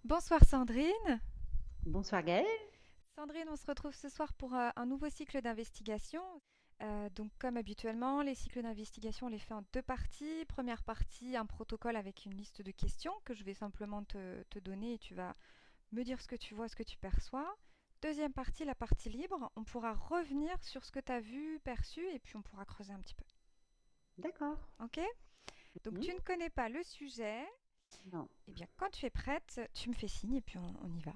Bonsoir Sandrine. Bonsoir Gaëlle. Sandrine, on se retrouve ce soir pour un nouveau cycle d'investigation. Donc comme habituellement, les cycles d'investigation, on les fait en deux parties. Première partie, un protocole avec une liste de questions que je vais simplement te donner et tu vas me dire ce que tu vois, ce que tu perçois. Deuxième partie, la partie libre. On pourra revenir sur ce que tu as vu, perçu et puis on pourra creuser un petit peu. D'accord. Ok? Donc Mhm. tu ne connais pas le sujet. Non, Eh bien, quand tu es prête, tu me fais signe et puis on y va.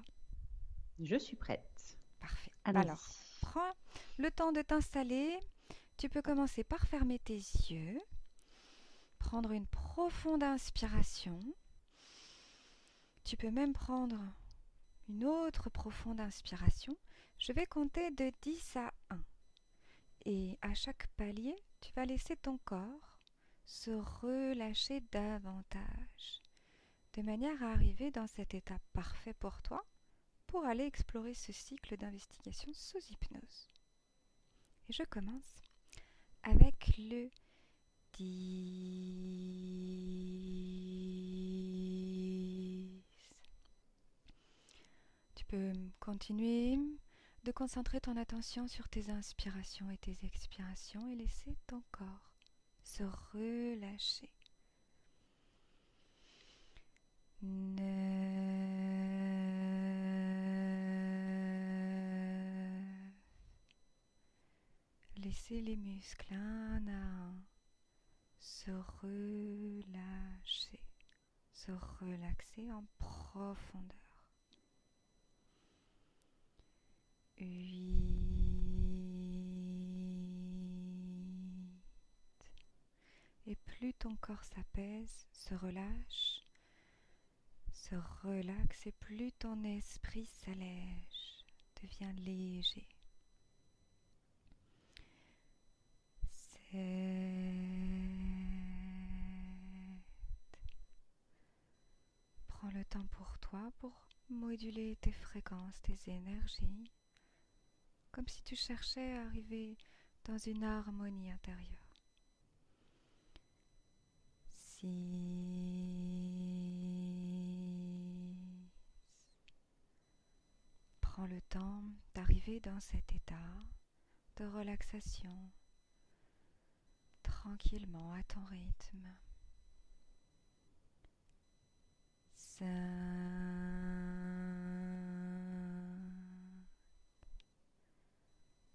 je suis prête. Parfait. Allons-y. Alors, prends le temps de t'installer. Tu peux commencer par fermer tes yeux, prendre une profonde inspiration. Tu peux même prendre une autre profonde inspiration. Je vais compter de 10 à 1. Et à chaque palier, tu vas laisser ton corps se relâcher davantage, de manière à arriver dans cet état parfait pour toi, pour aller explorer ce cycle d'investigation sous hypnose. Et je commence avec le 10. Tu peux continuer de concentrer ton attention sur tes inspirations et tes expirations et laisser ton corps se relâcher. 9. Laissez les muscles un à un se relâcher, se relaxer en profondeur. 8. Et plus ton corps s'apaise, se relâche, se relaxe, et plus ton esprit s'allège, devient léger. 7. Prends le temps pour toi pour moduler tes fréquences, tes énergies, comme si tu cherchais à arriver dans une harmonie intérieure. 6. Prends le temps d'arriver dans cet état de relaxation tranquillement à ton rythme. 5.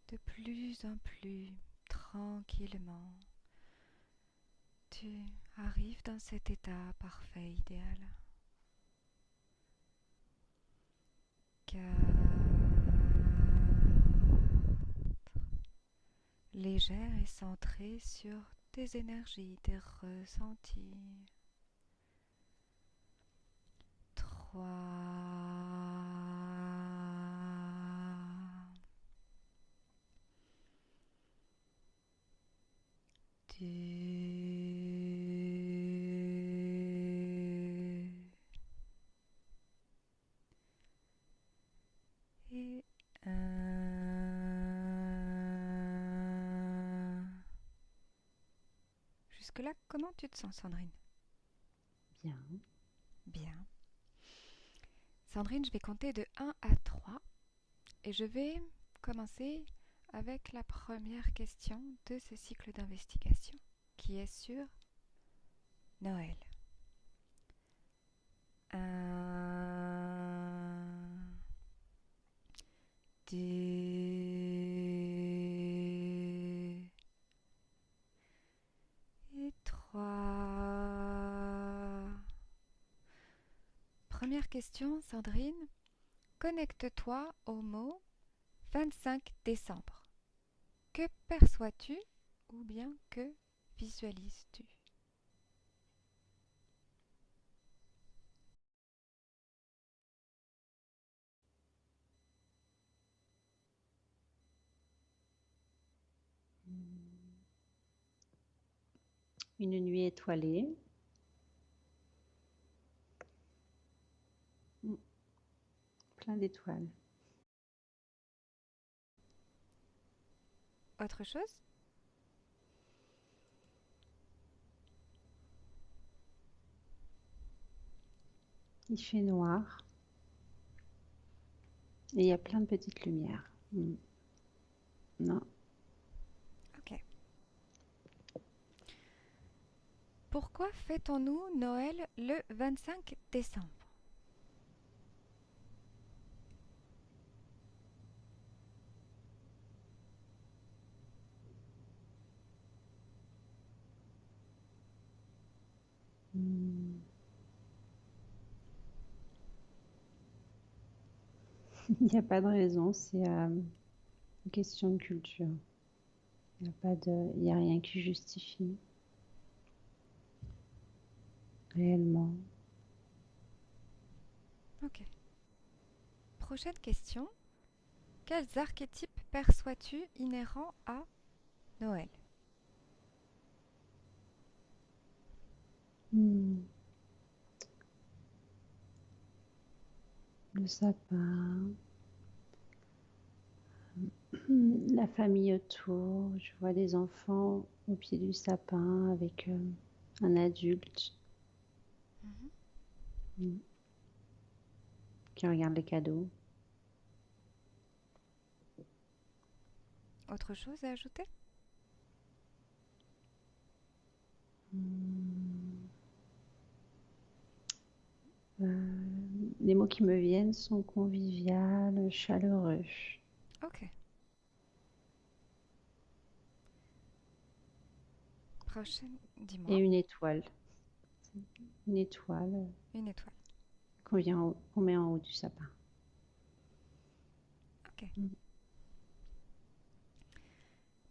De plus en plus tranquillement, tu arrives dans cet état parfait, idéal. 4. Légère et centrée sur tes énergies, tes ressentis. 3. Et 1. Jusque-là, comment tu te sens, Sandrine? Bien. Bien. Sandrine, je vais compter de 1 à 3 et je vais commencer avec la première question de ce cycle d'investigation qui est sur Noël. 1, 2 et 3. Première question, Sandrine. Connecte-toi au mot 25 décembre. Que perçois-tu ou bien que visualises-tu? Une nuit étoilée. Mm, Plein d'étoiles. Autre chose? Il fait noir. Et il y a plein de petites lumières. Non. Ok. Pourquoi fêtons-nous Noël le 25 décembre? Hmm. Il n'y a pas de raison, c'est une question de culture. Il y a rien qui justifie réellement. Ok. Prochaine question. Quels archétypes perçois-tu inhérents à Noël? Hmm. Le sapin, la famille autour. Je vois des enfants au pied du sapin avec un adulte Mhm. hmm, qui regarde les cadeaux. Autre chose à ajouter? Hmm. Les mots qui me viennent sont convivial, chaleureux. Ok. Prochaine, Et dis-moi. une étoile. Une étoile Une étoile. qu'on met en haut du sapin. Ok. Hmm.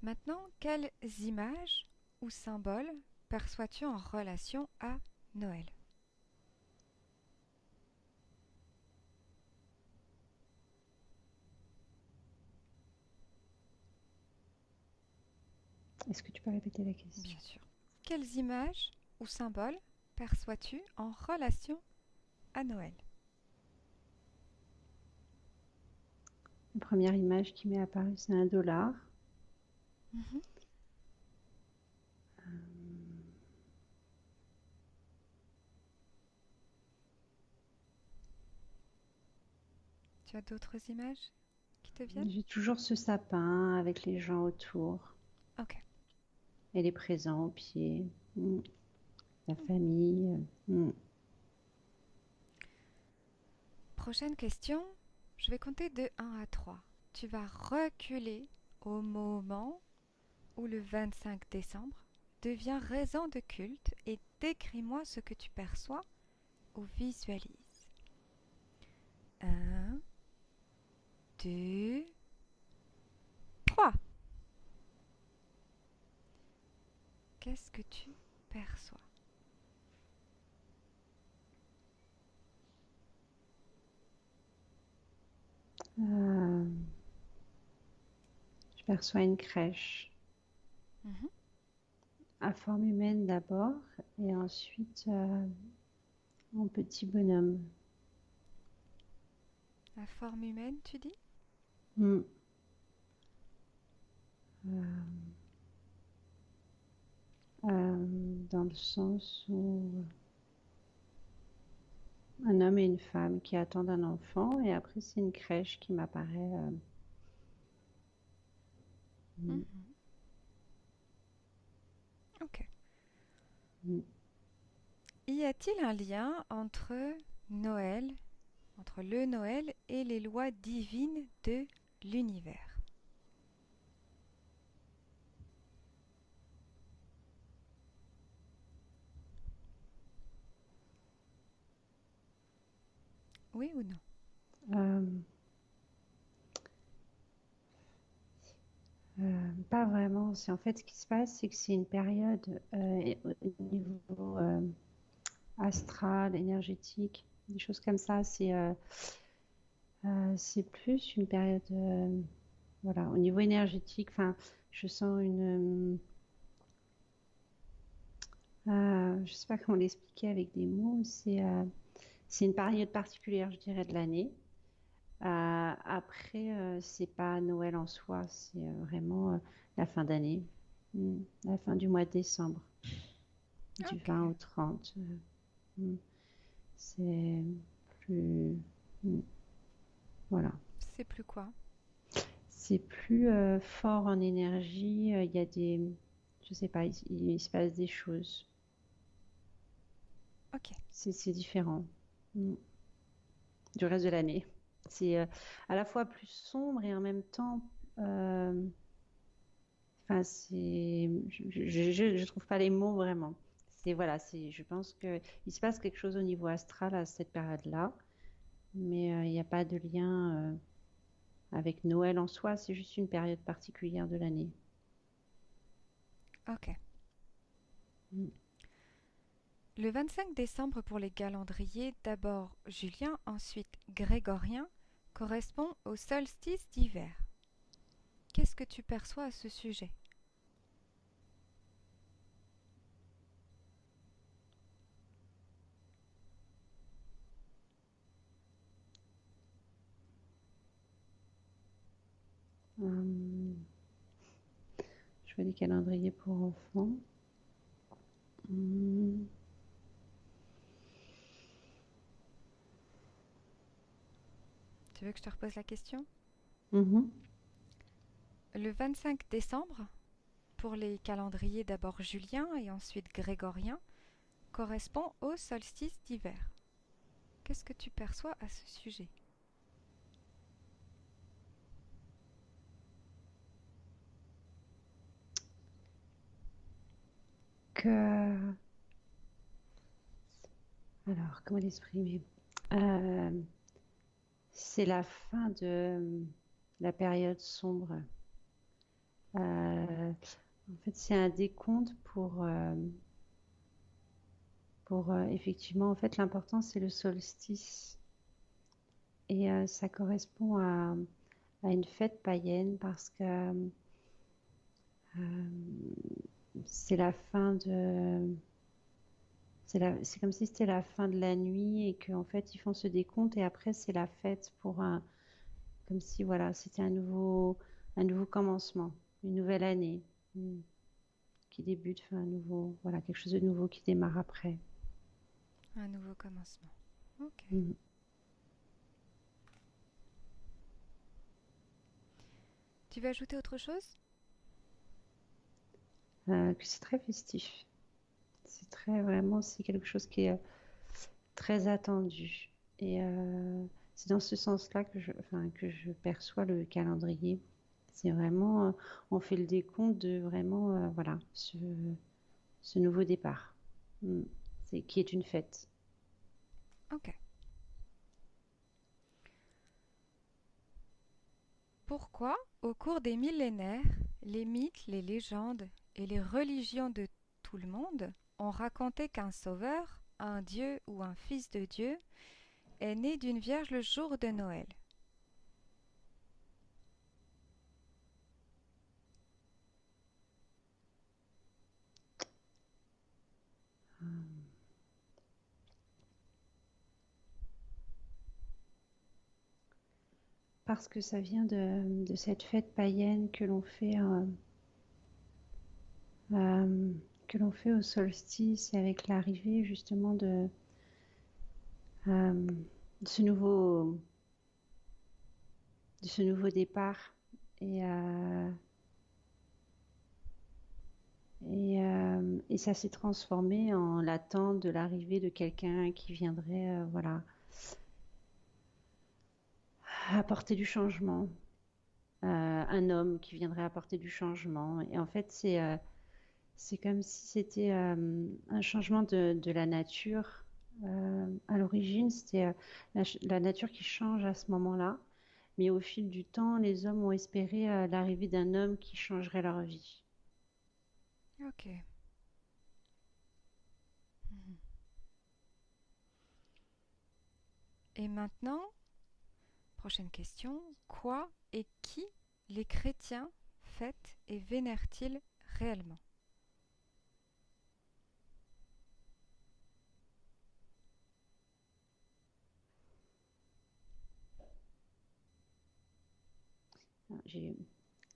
Maintenant, quelles images ou symboles perçois-tu en relation à Noël? Est-ce que tu peux répéter la question? Bien sûr. Quelles images ou symboles perçois-tu en relation à Noël? La première image qui m'est apparue, c'est un dollar. Mhm. Tu as d'autres images qui te viennent? J'ai toujours ce sapin avec les gens autour Ok. et les présents au pied. La famille. Prochaine question. Je vais compter de 1 à 3. Tu vas reculer au moment où le 25 décembre devient raison de culte et décris-moi ce que tu perçois ou visualises. Un, 2, 3. Qu'est-ce que tu perçois? Euh, je perçois une crèche Mhm. à forme humaine d'abord et ensuite en petit bonhomme. La forme humaine, tu dis? Mm. Euh, dans le sens où un homme et une femme qui attendent un enfant et après c'est une crèche qui m'apparaît. Mm, Mhm. Ok. mm. Y a-t-il un lien entre Noël, entre le Noël et les lois divines de l'univers? Oui ou non? Euh, Pas vraiment. C'est en fait ce qui se passe, c'est que c'est une période au niveau astral, énergétique, des choses comme ça. C'est plus une période, voilà, au niveau énergétique. Enfin, je sens je sais pas comment l'expliquer avec des mots. C'est une période particulière, je dirais, de l'année. Après, c'est pas Noël en soi, c'est vraiment la fin d'année. La fin du mois de décembre, du Ok. 20 au 30. Mm. C'est plus. mm, Voilà. c'est plus quoi? C'est plus fort en énergie. Il y a des, je sais pas, il se passe des choses. Ok, C'est différent mm, du reste de l'année. C'est à la fois plus sombre et en même temps, euh, enfin, je trouve pas les mots vraiment. C'est voilà, je pense que il se passe quelque chose au niveau astral à cette période-là, mais il n'y a pas de lien avec Noël en soi. C'est juste une période particulière de l'année. ok. Mm. Le 25 décembre pour les calendriers, d'abord julien, ensuite grégorien, correspond au solstice d'hiver. Qu'est-ce que tu perçois à ce sujet? Euh, je vois des calendriers pour enfants. Mm. Tu veux que je te repose la question? Mhm. Le 25 décembre, pour les calendriers d'abord julien et ensuite grégorien, correspond au solstice d'hiver. Qu'est-ce que tu perçois à ce sujet? Que, alors, comment l'exprimer? Euh, c'est la fin de la période sombre. En fait, c'est un décompte pour effectivement, en fait, l'important, c'est le solstice. Et ça correspond à une fête païenne parce que c'est la fin de... C'est comme si c'était la fin de la nuit et qu'en fait, ils font ce décompte et après, c'est la fête pour un... Comme si, voilà, c'était un nouveau commencement, une nouvelle année qui débute, enfin, un nouveau... Voilà, quelque chose de nouveau qui démarre après. Un nouveau commencement. Ok. Mm. Tu veux ajouter autre chose? Que c'est très festif. C'est très vraiment, c'est quelque chose qui est très attendu. Et c'est dans ce sens-là enfin, que je perçois le calendrier. C'est vraiment, on fait le décompte de vraiment, voilà, ce nouveau départ, Mm. Qui est une fête. Ok. Pourquoi, au cours des millénaires, les mythes, les légendes et les religions de tout le monde ont raconté qu'un sauveur, un dieu ou un fils de Dieu est né d'une vierge le jour de Noël? Parce que ça vient de cette fête païenne euh, que l'on fait au solstice et avec l'arrivée justement euh, de de ce nouveau départ. Et, et ça s'est transformé en l'attente de l'arrivée de quelqu'un qui viendrait, voilà, apporter du changement. Un homme qui viendrait apporter du changement. Et en fait, c'est comme si c'était un changement de la nature. À l'origine, c'était la nature qui change à ce moment-là. Mais au fil du temps, les hommes ont espéré l'arrivée d'un homme qui changerait leur vie. Ok. Mhm. Et maintenant, prochaine question. Quoi et qui les chrétiens fêtent et vénèrent-ils réellement? J'ai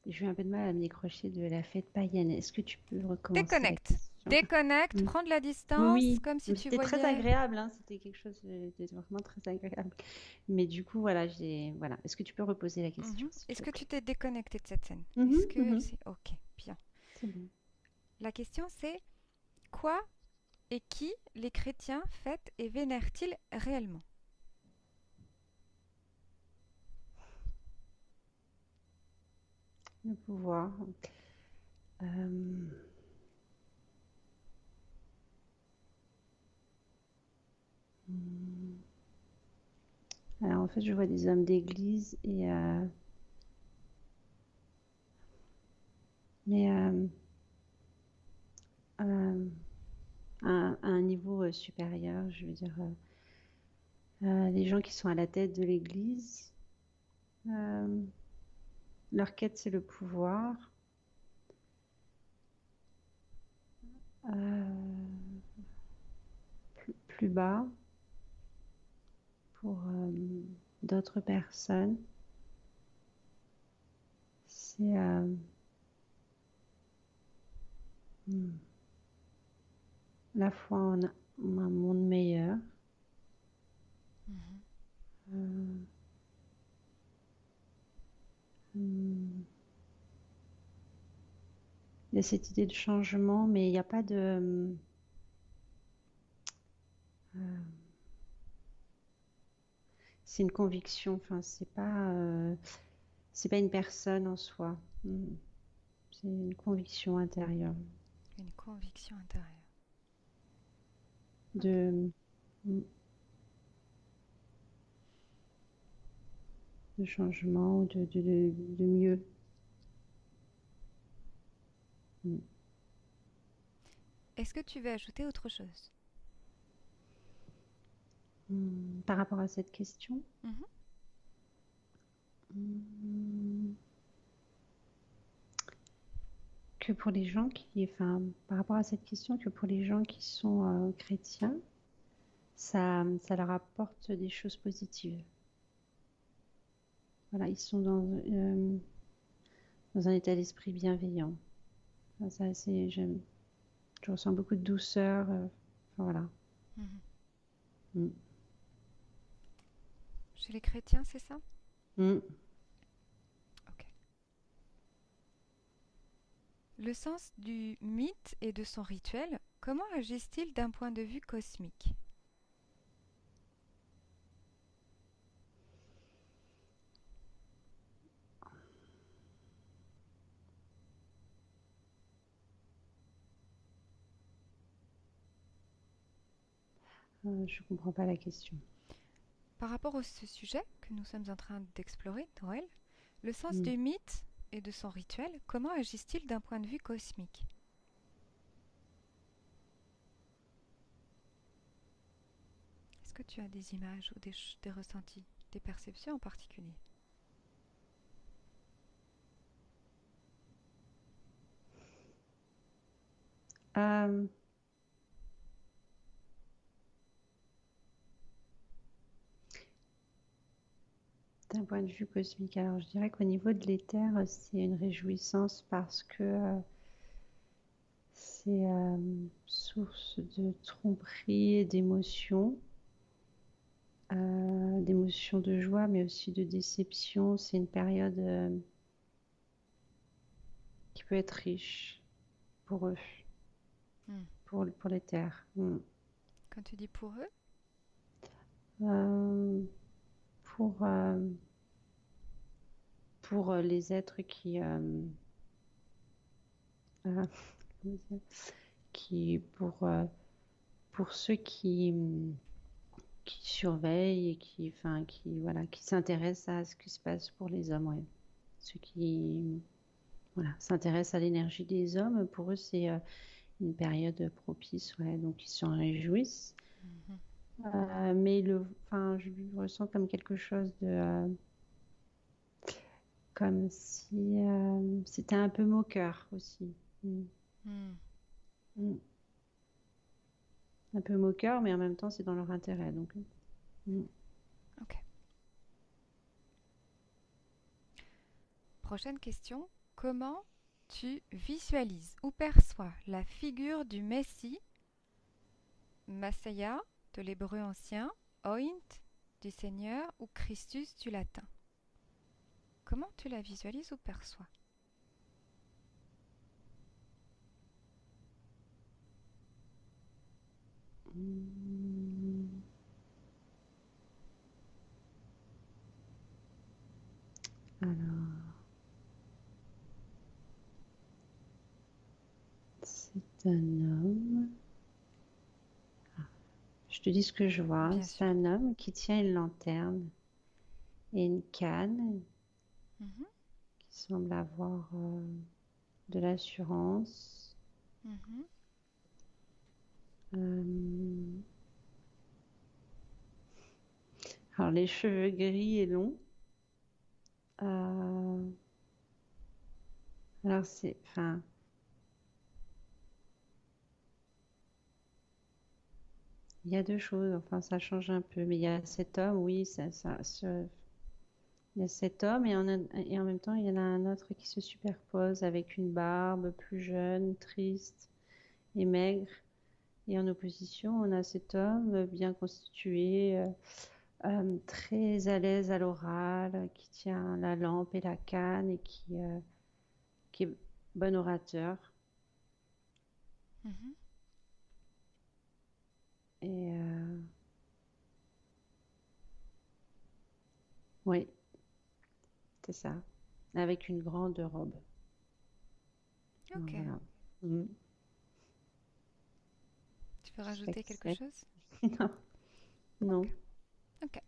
eu un peu de mal à me décrocher de la fête païenne. Est-ce que tu peux recommencer la Déconnecte. question? déconnecte, Mm. prends de la distance, Oui, comme si mais tu c'était très voyais. agréable, hein, c'était quelque chose de vraiment très agréable. Mais du coup, voilà, voilà. Est-ce que tu peux reposer la question, Mhm. s'il Est-ce te que tu plaît? t'es déconnecté de cette scène? Est-ce Mhm, que elle mhm. s'est... Ok, bien. C'est bon. La question c'est quoi et qui les chrétiens fêtent et vénèrent-ils réellement? Le pouvoir. Euh, hmm. Alors en fait, je vois des hommes d'église mais euh, à un niveau supérieur, je veux dire, les gens qui sont à la tête de l'église, euh, leur quête c'est le pouvoir. Plus bas pour d'autres personnes, c'est hmm, la foi en un monde meilleur. Mhm. Euh, hmm, il y a cette idée de changement, mais il n'y a pas de... c'est une conviction, enfin, c'est pas une personne en soi. C'est une conviction intérieure Une conviction intérieure. Ok. de, hmm, de changement ou de mieux. Hmm. Est-ce que tu veux ajouter autre chose? Par rapport à cette question, Mhm. hmm, que pour les gens enfin, par rapport à cette question, que pour les gens qui sont chrétiens, ça leur apporte des choses positives. Voilà, ils sont dans un état d'esprit bienveillant. Enfin, je ressens beaucoup de douceur. Enfin, voilà. Mhm. Mm. Chez les chrétiens, c'est ça? Mm. Ok. Le sens du mythe et de son rituel, comment agissent-ils d'un point de vue cosmique? Je comprends pas la question. Par rapport à ce sujet que nous sommes en train d'explorer, Noël, le sens Mm. du mythe et de son rituel, comment agissent-ils d'un point de vue cosmique? Est-ce que tu as des images ou des ressentis, des perceptions en particulier? Euh, D'un point de vue cosmique, alors je dirais qu'au niveau de l'éther, c'est une réjouissance parce que c'est source de tromperie et d'émotions de joie, mais aussi de déception. C'est une période qui peut être riche pour eux, Hmm. pour les terres. Quand tu dis pour eux, Euh, pour, euh, pour les êtres euh, comment dire, qui pour ceux qui surveillent et enfin, voilà, qui s'intéressent à ce qui se passe pour les hommes, ouais. Ceux qui, voilà, s'intéressent à l'énergie des hommes, pour eux, c'est une période propice, ouais, donc ils s'en réjouissent. mhm, Mais enfin, je le ressens comme quelque chose comme si c'était un peu moqueur aussi. Mm. hmm, Mm. Un peu moqueur, mais en même temps, c'est dans leur intérêt. Donc, mm. ok. Prochaine question. Comment tu visualises ou perçois la figure du Messie, Messiah de l'hébreu ancien, Oint du Seigneur ou Christus du latin. Comment tu la visualises ou perçois? Hmm. Alors, c'est un homme. Je te dis ce que je vois. Bien C'est sûr. un homme qui tient une lanterne et une canne Mhm, qui semble avoir de l'assurance. mhm. Euh, alors, les cheveux gris et longs. Euh, alors, enfin, il y a deux choses. Enfin, ça change un peu. Mais il y a cet homme, oui, il y a cet homme et en même temps, il y en a un autre qui se superpose avec une barbe plus jeune, triste et maigre. Et en opposition, on a cet homme bien constitué, très à l'aise à l'oral, qui tient la lampe et la canne et qui est bon orateur. Mhm. Et oui, c'est ça. Avec une grande robe. Ok. Voilà. Mm. Tu veux Je rajouter quelque l'accepte. chose? Non, Ok. non. Ok.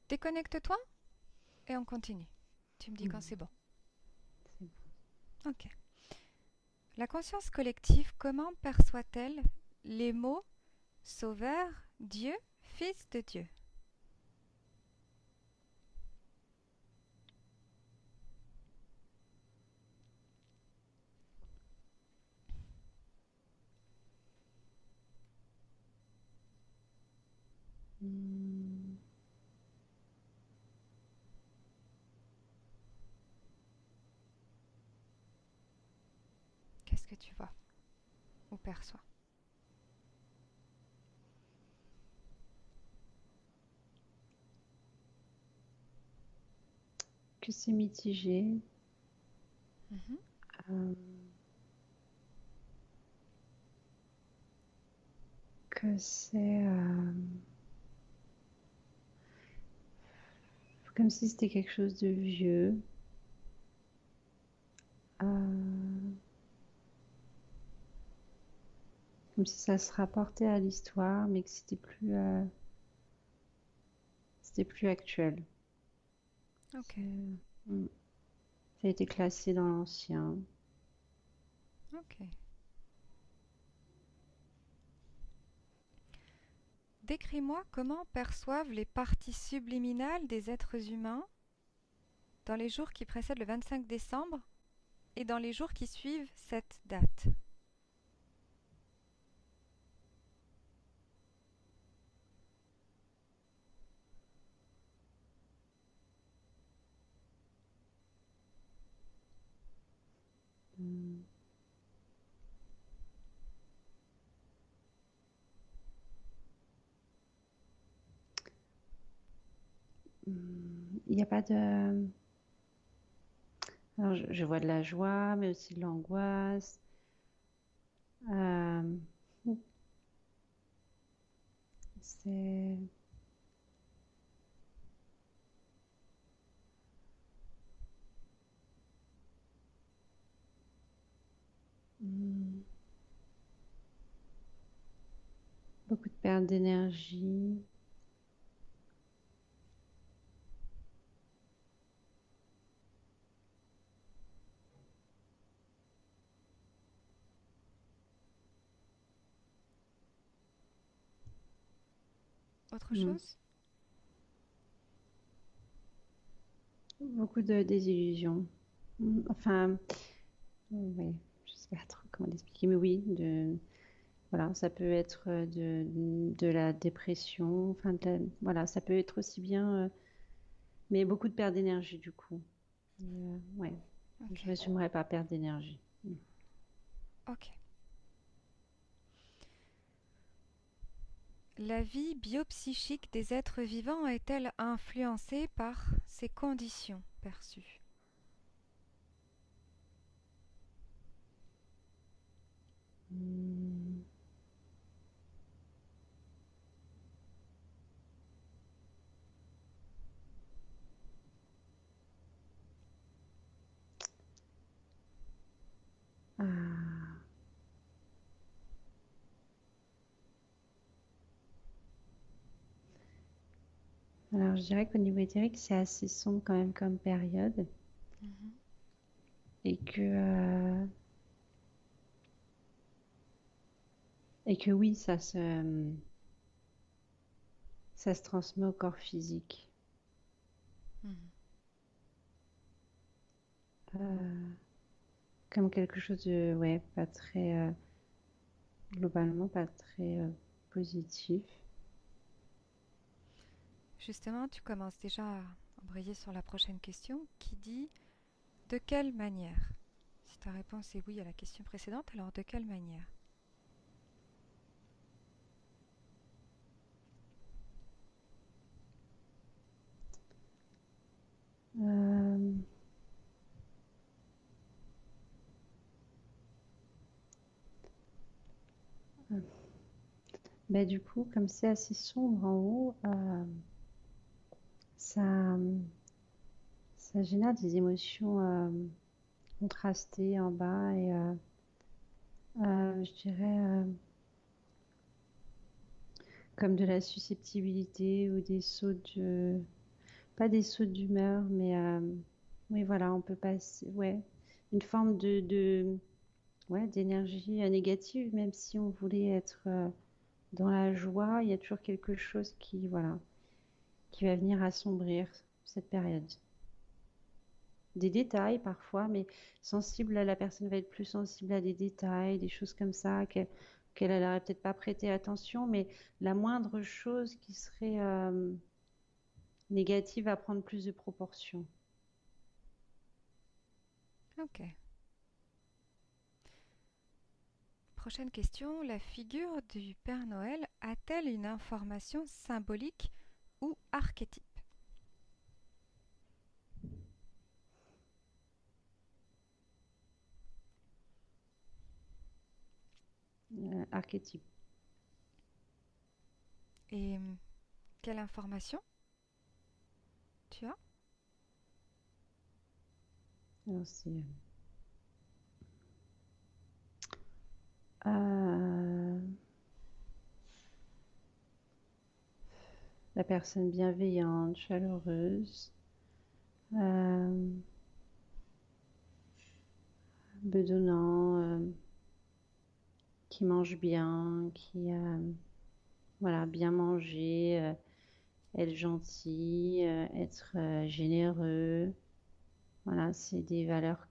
Déconnecte-toi et on continue. Tu me dis quand Mm. c'est bon. C'est Ok. La conscience collective, comment perçoit-elle les mots Sauveur, Dieu, Fils de Dieu? bon. Mm. Qu'est-ce que tu vois ou perçois? Que c'est mitigé. Mhm. euh, que c'est comme si c'était quelque chose de vieux. euh, Comme si ça se rapportait à l'histoire, mais que c'était plus actuel. Ok. Mm. Ça a été classé dans l'ancien. Ok. Décris-moi comment perçoivent les parties subliminales des êtres humains dans les jours qui précèdent le 25 décembre et dans les jours qui suivent cette date. Mm. Il n'y a pas de... Alors, je vois de la joie, mais aussi de l'angoisse. Euh, c'est... mm, beaucoup de perte d'énergie. Autre Mm. chose? Beaucoup de désillusions. Enfin, oui, je sais pas trop comment l'expliquer, mais oui, voilà, ça peut être de la dépression, enfin, voilà, ça peut être aussi bien, mais beaucoup de perte d'énergie du coup. Ouais. Je Ok. résumerai par perte d'énergie. Ok. La vie biopsychique des êtres vivants est-elle influencée par ces conditions perçues? Hmm. Ah. Alors, je dirais qu'au niveau éthérique, c'est assez sombre quand même comme période Mhm. et et que oui, ça se transmet au corps physique. Mhm. Euh, Comme quelque chose de, ouais, pas très, globalement, pas très positif. Justement, tu commences déjà à embrayer sur la prochaine question qui dit de quelle manière? Si ta réponse est oui à la question précédente, alors de quelle manière? Euh, Bah, du coup, comme c'est assez sombre en haut, ça, ça génère des émotions contrastées en bas et je dirais comme de la susceptibilité ou des sauts de, pas des sauts d'humeur, mais oui, voilà, on peut passer, ouais, une forme ouais, d'énergie négative, même si on voulait être dans la joie, il y a toujours quelque chose qui, voilà, qui va venir assombrir cette période. Des détails parfois, mais sensible, la personne va être plus sensible à des détails, des choses comme ça, qu'elle n'aurait peut-être pas prêté attention, mais la moindre chose qui serait négative va prendre plus de proportions. Ok. Prochaine question. La figure du Père Noël a-t-elle une information symbolique ou archétype? Archétype. Et quelle information tu as? Alors, euh, la personne bienveillante, chaleureuse, euh, bedonnant, qui mange bien, qui voilà, bien manger, être gentil, être généreux. Voilà, c'est des valeurs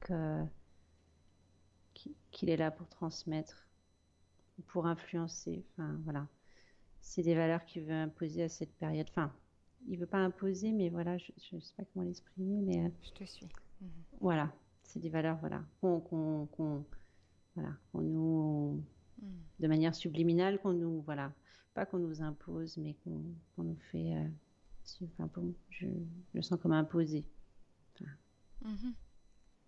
qu'il est là pour transmettre, pour influencer. Enfin, voilà, c'est des valeurs qu'il veut imposer à cette période. Enfin, il veut pas imposer, mais voilà, je ne sais pas comment l'exprimer, mais Je te suis. Mhm. voilà, c'est des valeurs, voilà, voilà, qu'on nous, Mhm. de manière subliminale, qu'on nous, voilà, pas qu'on nous impose, mais qu'on nous fait, enfin, je le sens comme imposé, enfin, Mhm.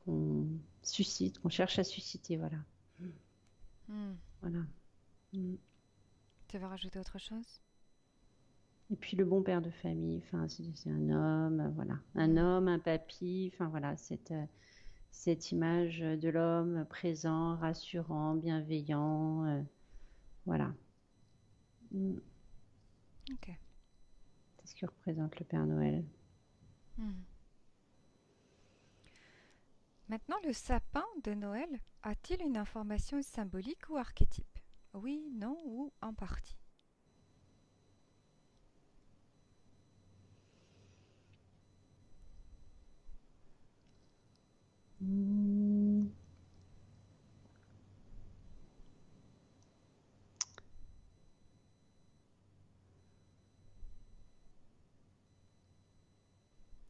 qu'on suscite, qu'on cherche à susciter, voilà, Mhm. voilà. Mm. Tu veux rajouter autre chose? Et puis le bon père de famille, enfin, c'est un homme, voilà, un Mhm. homme, un papy, enfin voilà, cette image de l'homme présent, rassurant, bienveillant, voilà. Mm. Ok. C'est ce que représente le Père Noël. Mhm. Maintenant, le sapin de Noël a-t-il une information symbolique ou archétype? Oui, non ou en partie. Mm.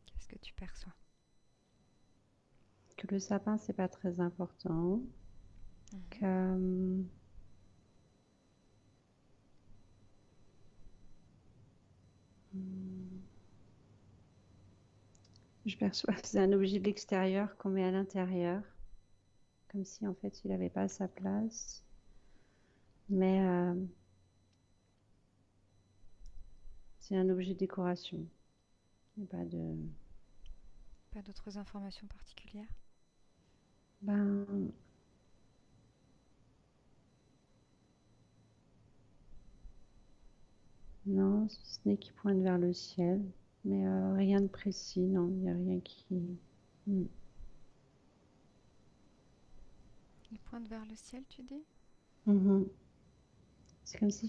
Qu'est-ce que tu perçois? que le sapin, c'est pas très important. Mhm. Que, je perçois que c'est un objet de l'extérieur qu'on met à l'intérieur, comme si en fait il n'avait pas sa place. Mais c'est un objet de décoration. Il n'y a pas de. Pas d'autres informations particulières? Ben, non, si ce n'est qu'il pointe vers le ciel. Mais rien de précis, non, il n'y a rien qui. Mm. Il pointe vers le ciel, tu dis? Mhm. C'est comme si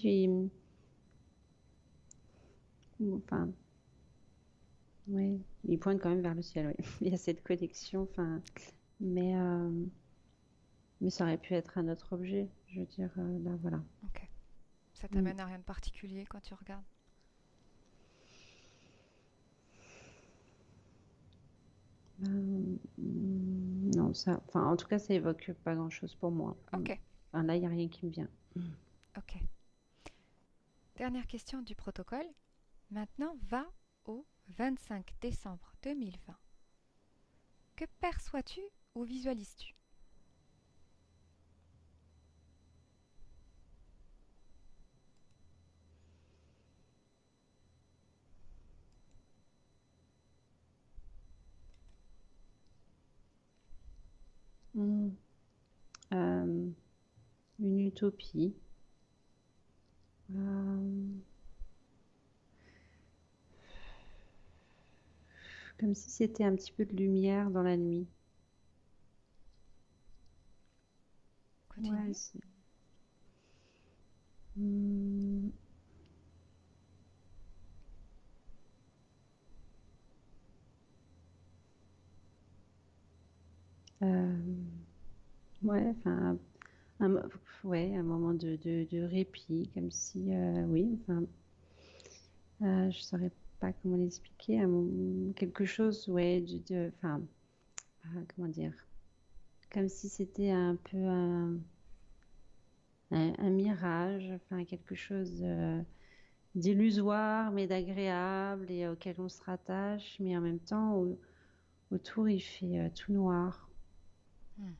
enfin, ouais, il pointe quand même vers le ciel, oui. Il y a cette connexion, enfin, mais, euh, mais ça aurait pu être un autre objet, je veux dire, là, voilà. Ok. Ça Mm. t'amène à rien de particulier quand tu regardes? Non, ça, enfin, en tout cas, ça évoque pas grand-chose pour moi. Mm. Ok, Enfin, là, il n'y a rien qui me vient. ok. Dernière question du protocole. Maintenant, va au 25 décembre 2020. Que perçois-tu ou visualises-tu? Mm. Euh, une utopie. Euh, Comme si c'était un petit peu de lumière dans la nuit. Ouais, Continue. Hmm, euh, ouais, enfin, un, mo- ouais, un moment de répit, comme si, oui, enfin, je saurais pas comment l'expliquer, quelque chose, ouais, enfin, comment dire, comme si c'était un peu un mirage, enfin, quelque chose d'illusoire, mais d'agréable et auquel on se rattache, mais en même temps, autour, il fait tout noir. Hmm.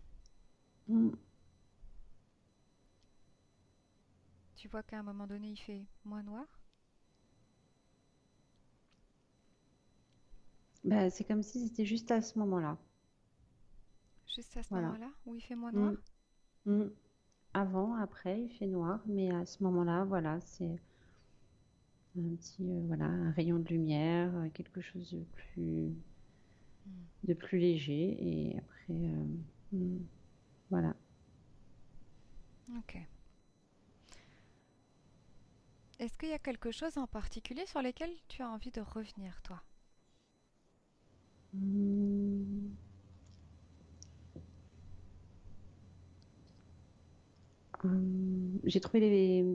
Hmm. Tu vois qu'à un moment donné, il fait moins noir? Bah, c'est comme si c'était juste à ce moment-là. Juste à ce Voilà. moment-là où il fait moins Mm, noir? mm. Avant, après, il fait noir, mais à ce moment-là, voilà, c'est un petit, voilà, un rayon de lumière, quelque chose Hmm. de plus léger. Et après, voilà. Ok. Est-ce qu'il y a quelque chose en particulier sur lequel tu as envie de revenir, toi? Mm, j'ai trouvé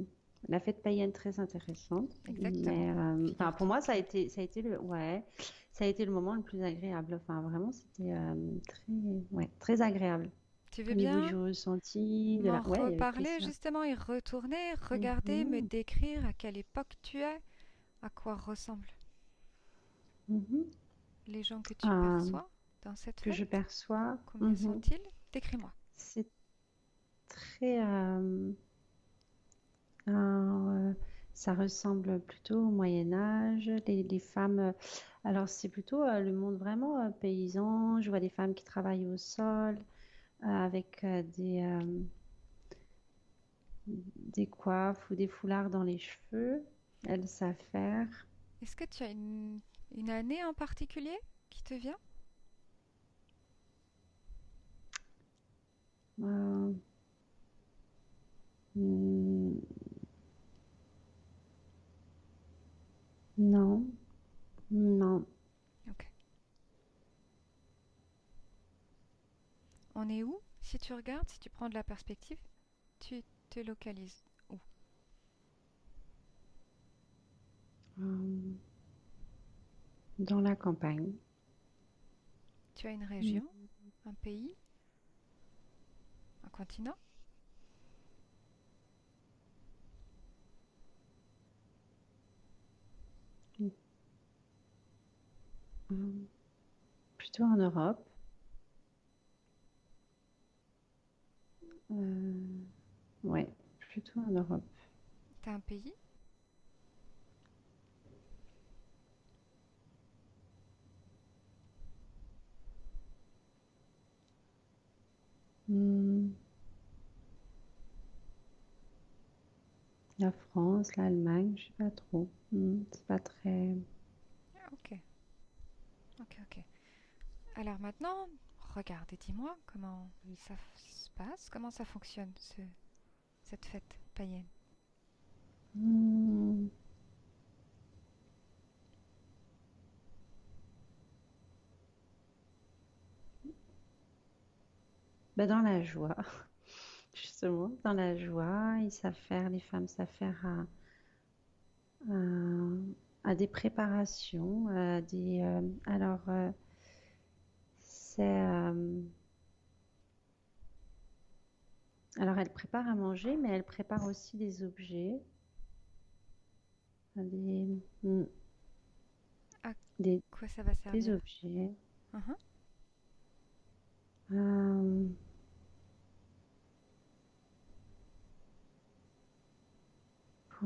la fête païenne très intéressante, Exactement. mais enfin, pour Figure-toi moi, que ouais, ça a été le moment le plus agréable. Enfin, vraiment, c'était très, ouais, très agréable. tu veux Au niveau bien du ressenti, m'en ouais, avec reparler plaisir. justement et retourner, regarder, me Mhm, décrire à quelle époque tu es, à quoi ressemblent mhm. les gens que tu Euh, perçois dans cette que je fête? perçois, Combien sont-ils? Décris-moi. c'est très, un, ça ressemble plutôt au Moyen Âge. Les femmes, alors c'est plutôt le monde vraiment paysan. Je vois des femmes qui travaillent au sol avec des coiffes ou des foulards dans les cheveux. Elles savent faire. Est-ce que tu as une année en particulier qui te vient? Euh, hmm, non, non. Ok. On est où? Si tu regardes, si tu prends de la perspective, tu te localises où? Euh, dans la campagne. Tu as une Mm. région? Un pays? Un continent? Hum, Plutôt en Europe. Euh, ouais, plutôt en Europe. T'as un pays? Hum, La France, l'Allemagne, je sais pas trop. C'est pas très. Ah, ok, ok, ok. Alors maintenant, regarde et dis-moi comment ça se passe, comment ça fonctionne, cette fête païenne. Hum, dans la joie, justement, dans la joie, ils savent faire, les femmes savent faire à des préparations, alors, c'est, alors elles préparent à manger, mais elles préparent aussi des objets, des, mm, À des, quoi ça va des servir? objets. Mhm. Euh,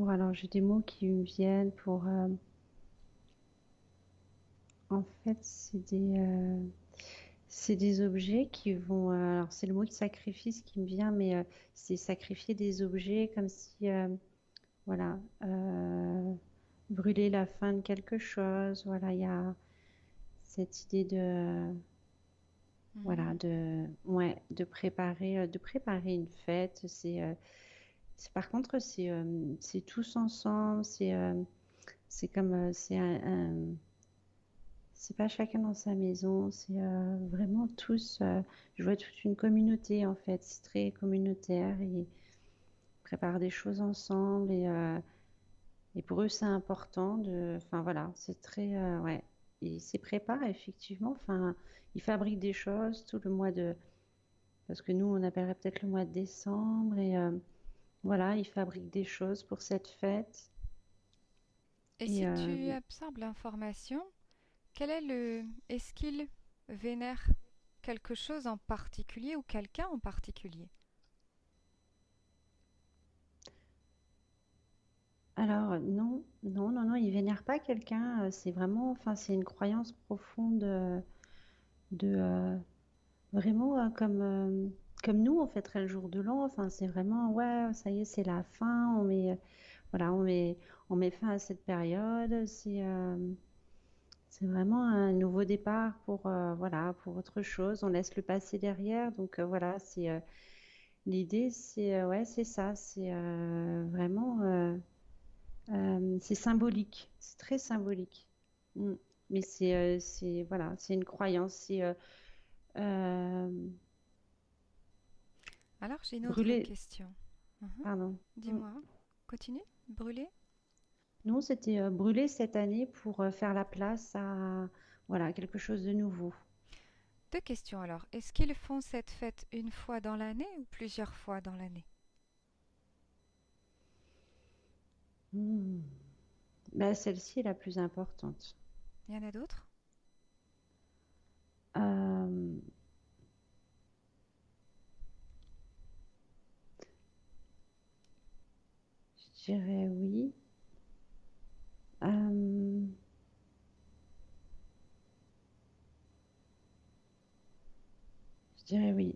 alors j'ai des mots qui me viennent en fait, c'est des objets qui vont, alors c'est le mot de sacrifice qui me vient, mais c'est sacrifier des objets comme si, voilà, brûler la fin de quelque chose. Voilà, il y a cette idée Mhm. ouais, de préparer une fête. Par contre, c'est tous ensemble. C'est comme, c'est pas chacun dans sa maison. C'est vraiment tous. Je vois toute une communauté en fait. C'est très communautaire. Ils préparent des choses ensemble et pour eux, c'est important enfin voilà, c'est très, ouais. Ils s'y préparent effectivement. Enfin, ils fabriquent des choses tout le mois parce que nous, on appellerait peut-être le mois de décembre voilà, ils fabriquent des choses pour cette fête. Et Et si tu absorbes l'information, est-ce qu'il vénère quelque chose en particulier ou quelqu'un en particulier? alors non, non, non, non, ils vénèrent pas quelqu'un. C'est vraiment, enfin, c'est une croyance profonde de vraiment comme nous, on fêterait le jour de l'an. Enfin, c'est vraiment, ouais, ça y est, c'est la fin. Voilà, on met fin à cette période. C'est vraiment un nouveau départ pour, voilà, pour autre chose. On laisse le passé derrière. Donc voilà, l'idée, ouais, c'est ça. C'est vraiment, c'est symbolique. C'est très symbolique. Mm. Mais voilà, c'est une croyance. Euh, Alors j'ai une autre Brûler, question. Mhm. pardon. Mm. Dis-moi, continue, brûler? Non, c'était brûler cette année pour faire la place à, voilà, quelque chose de nouveau. Deux questions alors. Est-ce qu'ils font cette fête une fois dans l'année ou plusieurs fois dans l'année? Mm. Celle-ci est la plus importante. Il y en a d'autres? Euh, je dirais oui. Euh, je dirais oui.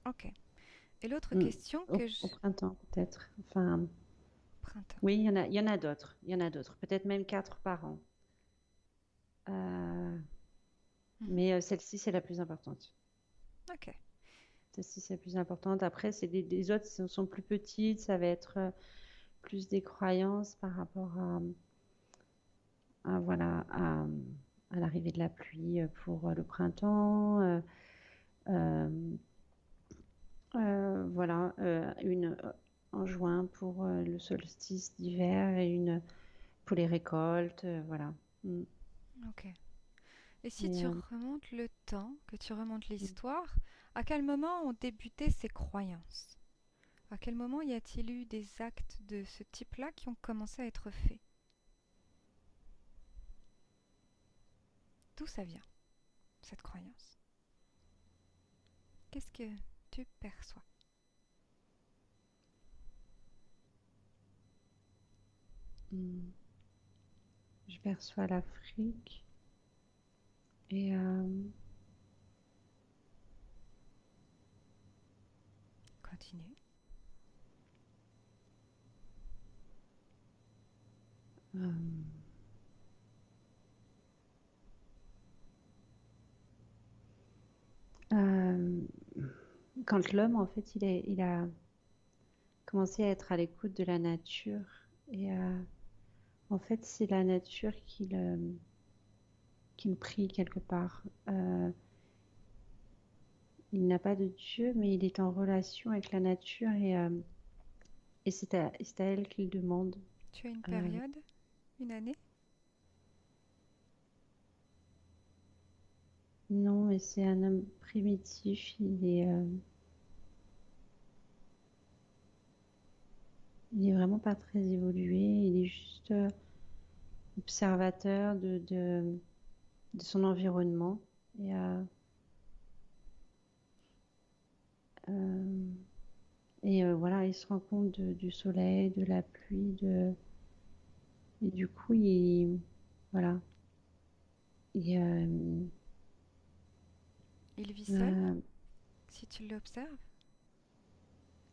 Ok. Et l'autre Mm. question Au printemps, peut-être. Enfin, Printemps. oui, il y en a d'autres. Il y en a d'autres. Peut-être même quatre par an. Euh, Mhm. mais celle-ci, c'est la plus importante. Ok. Celle-ci, c'est la plus importante. Après, des autres sont plus petites. Ça va être plus des croyances par rapport voilà, à l'arrivée de la pluie pour le printemps. Euh, voilà, une en juin pour le solstice d'hiver et une pour les récoltes. Voilà. Mm. Ok. Et si Et, tu remontes le temps, que tu remontes mm, l'histoire, à quel moment ont débuté ces croyances? À quel moment y a-t-il eu des actes de ce type-là qui ont commencé à être faits? D'où ça vient, cette croyance? Qu'est-ce que tu perçois? mm, je perçois l'Afrique et Continue. euh, euh, quand l'homme, en fait, il a commencé à être à l'écoute de la nature. Et en fait, c'est la nature qui le prie quelque part. Il n'a pas de Dieu, mais il est en relation avec la nature et c'est à elle qu'il demande. Tu as une Euh, période? Une année? non, mais c'est un homme primitif. Il est vraiment pas très évolué. Il est juste observateur de son environnement. Et, euh, voilà, il se rend compte du soleil, de la pluie, et du coup, voilà, il, Il vit seul, euh, si tu l'observes?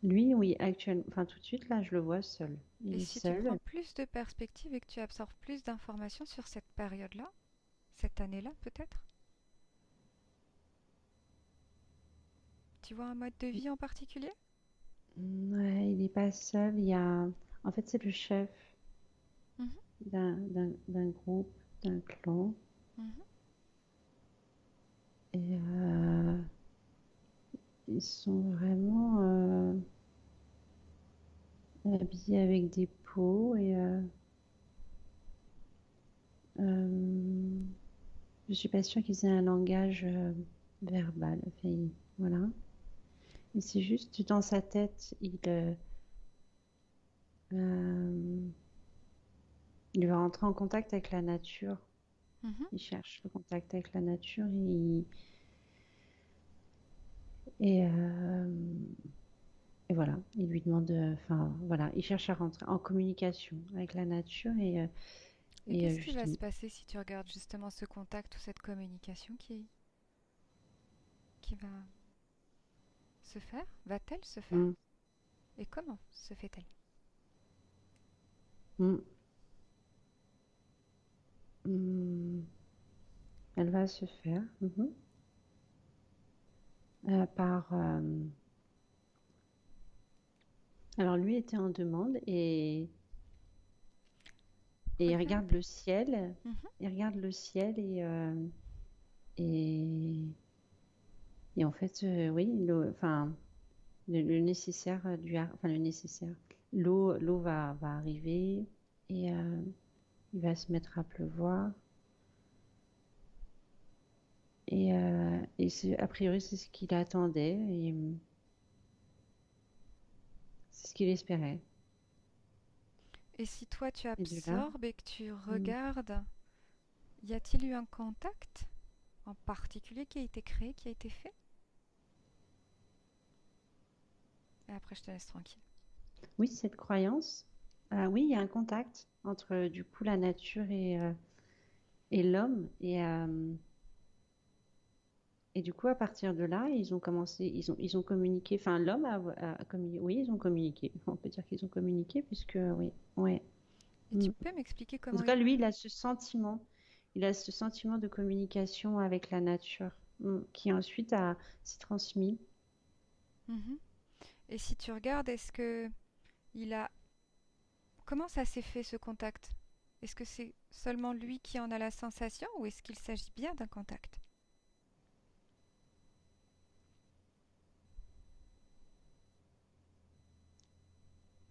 lui, oui, actuellement, enfin tout de suite, là, je le vois seul. Il Et est si tu prends seul. plus de perspective et que tu absorbes plus d'informations sur cette période-là, cette année-là peut-être, tu vois un mode de vie en particulier? Ouais, il n'est pas seul. En fait, c'est le chef Mhm, d'un groupe, d'un clan. mhm. Et ils sont vraiment habillés avec des peaux. Et je suis pas sûre qu'ils aient un langage verbal. Enfin, voilà. Et c'est juste dans sa tête, euh, il va rentrer en contact avec la nature. Mhm. Il cherche le contact avec la nature. Et voilà, il lui demande, enfin voilà, il cherche à rentrer en communication avec la nature Et qu'est-ce qui va se justement. passer si tu regardes justement ce contact ou cette communication qui va se faire? Va-t-elle se faire? Mm, Et comment se fait-elle? mm, mm. Elle va se faire par. Alors lui était en demande et il regarde Regarde. le ciel. Mhm. Il regarde le ciel et, et en fait, oui, enfin, le nécessaire enfin le nécessaire. L'eau va arriver et il va se mettre à pleuvoir. Et a priori, c'est ce qu'il attendait et c'est ce qu'il espérait. Et si toi tu Et de là, absorbes et que tu mm, regardes, y a-t-il eu un contact en particulier qui a été créé, qui a été fait? Et après je te laisse tranquille. oui, cette croyance, oui, il y a un contact entre du coup la nature et l'homme. Et du coup, à partir de là, ils ont commencé, ils ont communiqué. Enfin, l'homme a communiqué. Oui, ils ont communiqué. On peut dire qu'ils ont communiqué, puisque oui, ouais. Et Mm. tu peux m'expliquer En comment tout cas, lui, il a ce sentiment. Il a ce sentiment de communication avec la nature, qui ensuite s'est transmis. Mhm. Et si tu regardes, est-ce que il a... Comment ça s'est fait ce contact? Est-ce que c'est seulement lui qui en a la sensation ou est-ce qu'il s'agit bien d'un contact?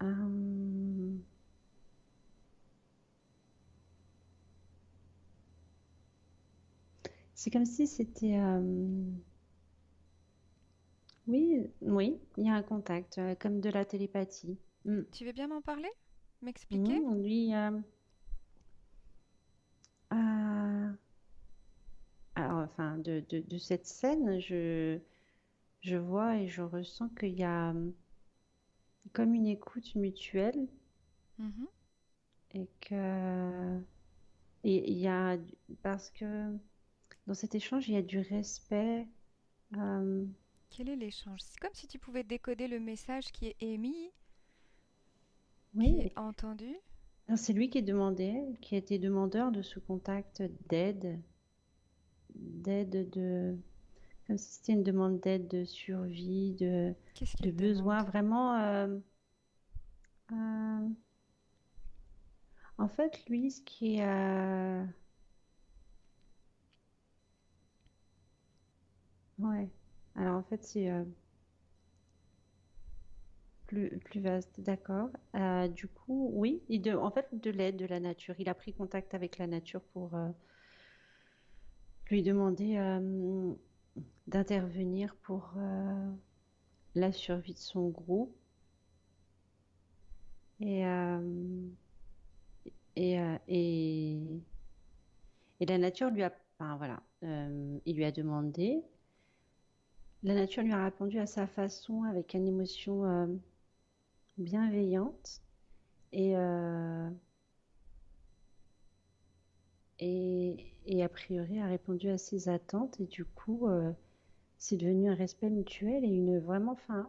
Euh, C'est comme si c'était... oui, oui, il y a un contact, comme de la télépathie. Mm. Tu veux bien m'en parler? M'expliquer? Mm, lui, euh, alors, enfin, de cette scène, je vois et je ressens qu'il y a comme une écoute mutuelle Mhm. et que et il y a parce que dans cet échange, il y a du respect. euh, Quel est l'échange? C'est comme si tu pouvais décoder le message qui est émis, qui est oui, entendu. alors, c'est lui qui est demandé, qui a été demandeur de ce contact d'aide de, comme si c'était une demande d'aide, de survie, Qu'est-ce de qu'il demande? besoin, vraiment. Euh, en fait, lui, ce qui est, ouais. Alors en fait, c'est plus vaste, d'accord. Du coup, oui, en fait, de l'aide de la nature. Il a pris contact avec la nature pour lui demander d'intervenir pour la survie de son groupe. Et, et, euh, et, et la nature lui a, enfin, voilà, il lui a demandé. La nature lui a répondu à sa façon avec une émotion bienveillante et, euh, et a priori a répondu à ses attentes. Et du coup, c'est devenu un respect mutuel et une vraiment, enfin,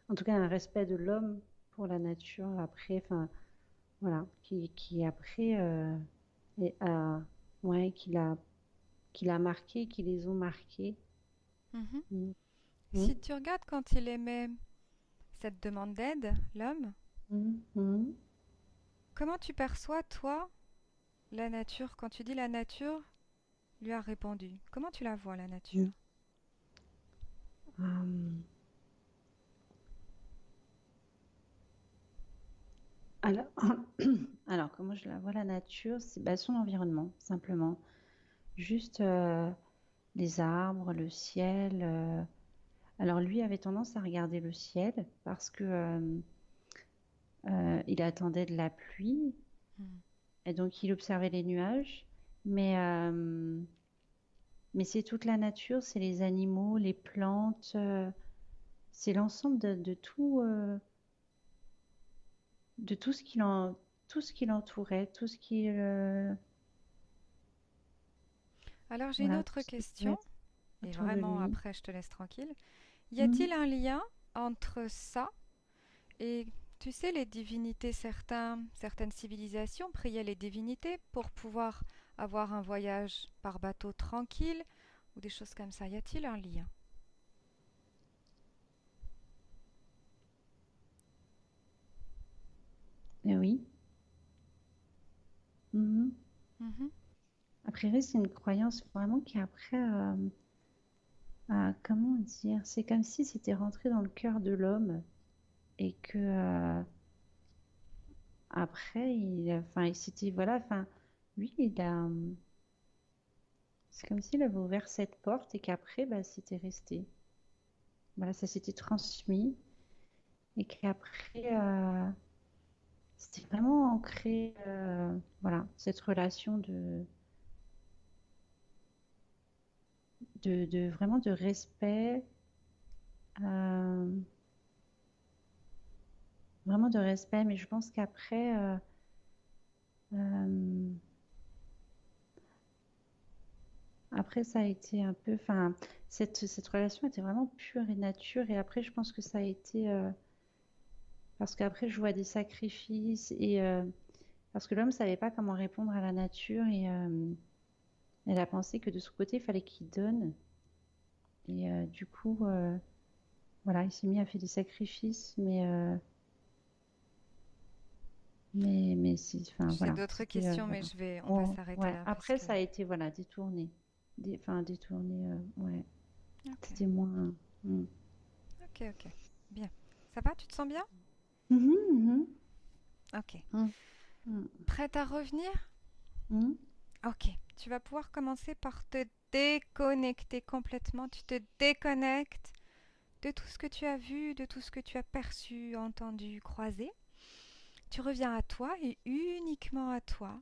en tout cas, un respect de l'homme pour la nature après, enfin, voilà, qui après, ouais, qui l'a marqué, qui les ont marqués. Mhm. Mm, mm, Si tu regardes quand il émet cette demande d'aide, l'homme, mm, mm. comment tu perçois, toi, la nature? Quand tu dis la nature lui a répondu, comment tu la vois, la nature? Mm. Euh, alors, alors, comment je la vois, la nature? C'est bah, son environnement, simplement. Juste les arbres, le ciel. Alors, lui avait tendance à regarder le ciel parce que il attendait de la pluie Hmm. et donc il observait les nuages. Mais, euh, mais c'est toute la nature, c'est les animaux, les plantes, c'est l'ensemble de tout ce qui l'entourait, tout ce qui, Alors j'ai une voilà, tout autre ce qui pouvait question, être et autour de vraiment lui. après je te laisse tranquille. Y Mhm. a-t-il un lien entre ça et, tu sais, les divinités, certaines civilisations priaient les divinités pour pouvoir avoir un voyage par bateau tranquille ou des choses comme ça. Y a-t-il un lien? Eh oui. Mhm. Mhm. A priori, c'est une croyance vraiment qui après, comment dire, c'est comme si c'était rentré dans le cœur de l'homme et que après, enfin, il s'était, voilà, enfin, lui, c'est comme s'il avait ouvert cette porte et qu'après, bah, c'était resté. Voilà, ça s'était transmis et qu'après, c'était vraiment ancré, voilà, cette relation vraiment de respect, euh, vraiment de respect. Mais je pense qu'après, euh, après, ça a été un peu, enfin, cette relation était vraiment pure et nature. Et après, je pense que ça a été, parce qu'après, je vois des sacrifices et parce que l'homme savait pas comment répondre à la nature et elle a pensé que de son côté, il fallait qu'il donne. Et du coup, voilà, il s'est mis à faire des sacrifices, mais enfin, J'ai voilà, d'autres c'était, questions, mais voilà. on va Oh, s'arrêter ouais. là parce Après, que... ça a été, voilà, détourné. Enfin, détourné, ouais. Ok, C'était moins. Mm. ok, ok. Bien. Ça va? Tu te sens bien? Mhm, mhm, Ok. mm, mm, Prête à revenir? mm. Ok. Tu vas pouvoir commencer par te déconnecter complètement, tu te déconnectes de tout ce que tu as vu, de tout ce que tu as perçu, entendu, croisé. Tu reviens à toi et uniquement à toi,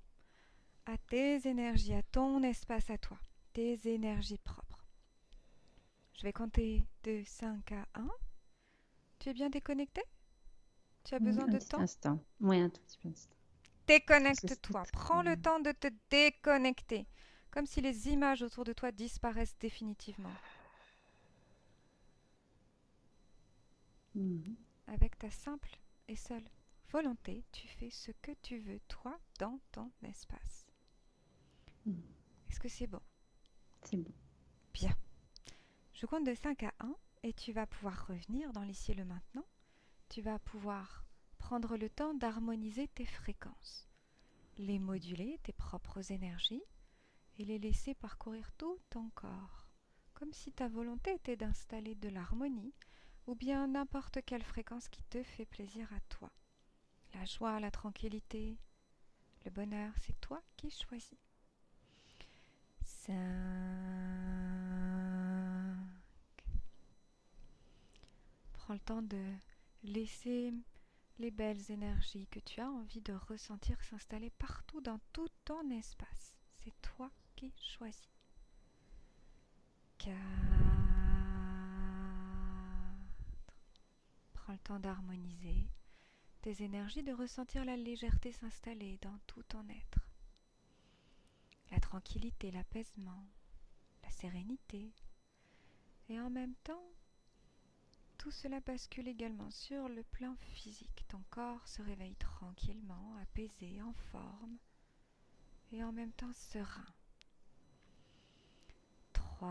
à tes énergies, à ton espace à toi, tes énergies propres. Je vais compter de 5 à 1. Tu es bien déconnecté? Tu as besoin Un de petit temps? instant. Oui, un tout petit instant. C'est Déconnecte-toi. très Prends le bien. temps de te déconnecter, comme si les images autour de toi disparaissent définitivement. Mhm. Avec ta simple et seule volonté, tu fais ce que tu veux, toi, dans ton espace. Mhm. Est-ce que c'est bon? C'est bon. Bien. Je compte de 5 à 1 et tu vas pouvoir revenir dans l'ici et le maintenant. Tu vas pouvoir prendre le temps d'harmoniser tes fréquences, les moduler, tes propres énergies, et les laisser parcourir tout ton corps, comme si ta volonté était d'installer de l'harmonie ou bien n'importe quelle fréquence qui te fait plaisir à toi. La joie, la tranquillité, le bonheur, c'est toi qui choisis. 5. Prends le temps de laisser les belles énergies que tu as envie de ressentir s'installer partout dans tout ton espace. C'est toi qui choisis. 4. Prends le temps d'harmoniser tes énergies, de ressentir la légèreté s'installer dans tout ton être. La tranquillité, l'apaisement, la sérénité. Et en même temps, tout cela bascule également sur le plan physique. Ton corps se réveille tranquillement, apaisé, en forme et en même temps serein. 3.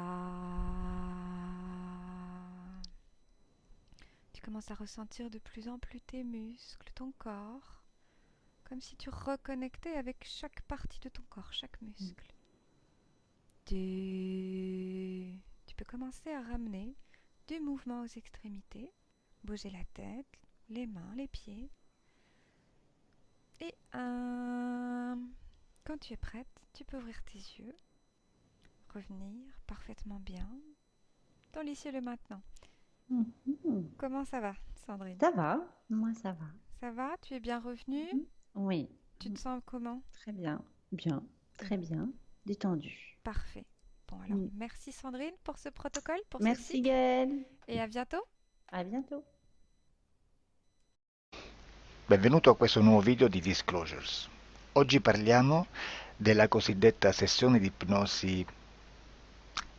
Tu commences à ressentir de plus en plus tes muscles, ton corps, comme si tu reconnectais avec chaque partie de ton corps, chaque muscle. 2. Tu peux commencer à ramener du mouvement aux extrémités, bouger la tête, les mains, les pieds. Et 1. Quand tu es prête, tu peux ouvrir tes yeux, revenir parfaitement bien dans l'ici et le maintenant. Mhm. Comment ça va, Sandrine? Ça va? Moi, ça va. Ça va? Tu es bien revenue? Mhm. Oui. Tu te sens comment? Très bien. Bien. Très bien. Détendu. Parfait. Bon alors, Mm. merci Sandrine pour ce protocole, pour ce Merci cycle, Gaëlle. et à bientôt. À bientôt. Benvenuto a questo nuovo video di Disclosures. Oggi parliamo della cosiddetta sessione di ipnosi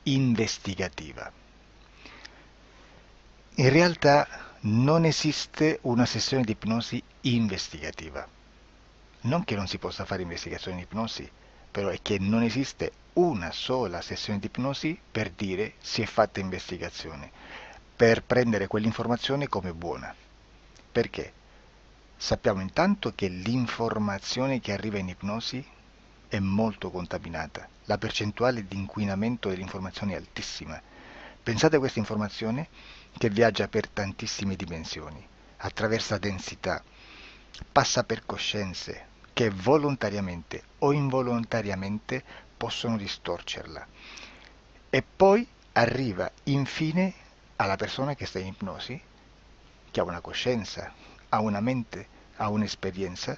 investigativa. In realtà non esiste una sessione di ipnosi investigativa. Non che non si possa fare investigazione di ipnosi, però è che non esiste una sola sessione di ipnosi per dire si è fatta investigazione, per prendere quell'informazione come buona. Perché? Sappiamo intanto che l'informazione che arriva in ipnosi è molto contaminata, la percentuale di inquinamento dell'informazione è altissima. Pensate a questa informazione che viaggia per tantissime dimensioni, attraversa densità, passa per coscienze che volontariamente o involontariamente possono distorcerla e poi arriva infine alla persona che sta in ipnosi, che ha una coscienza, ha una mente, ha un'esperienza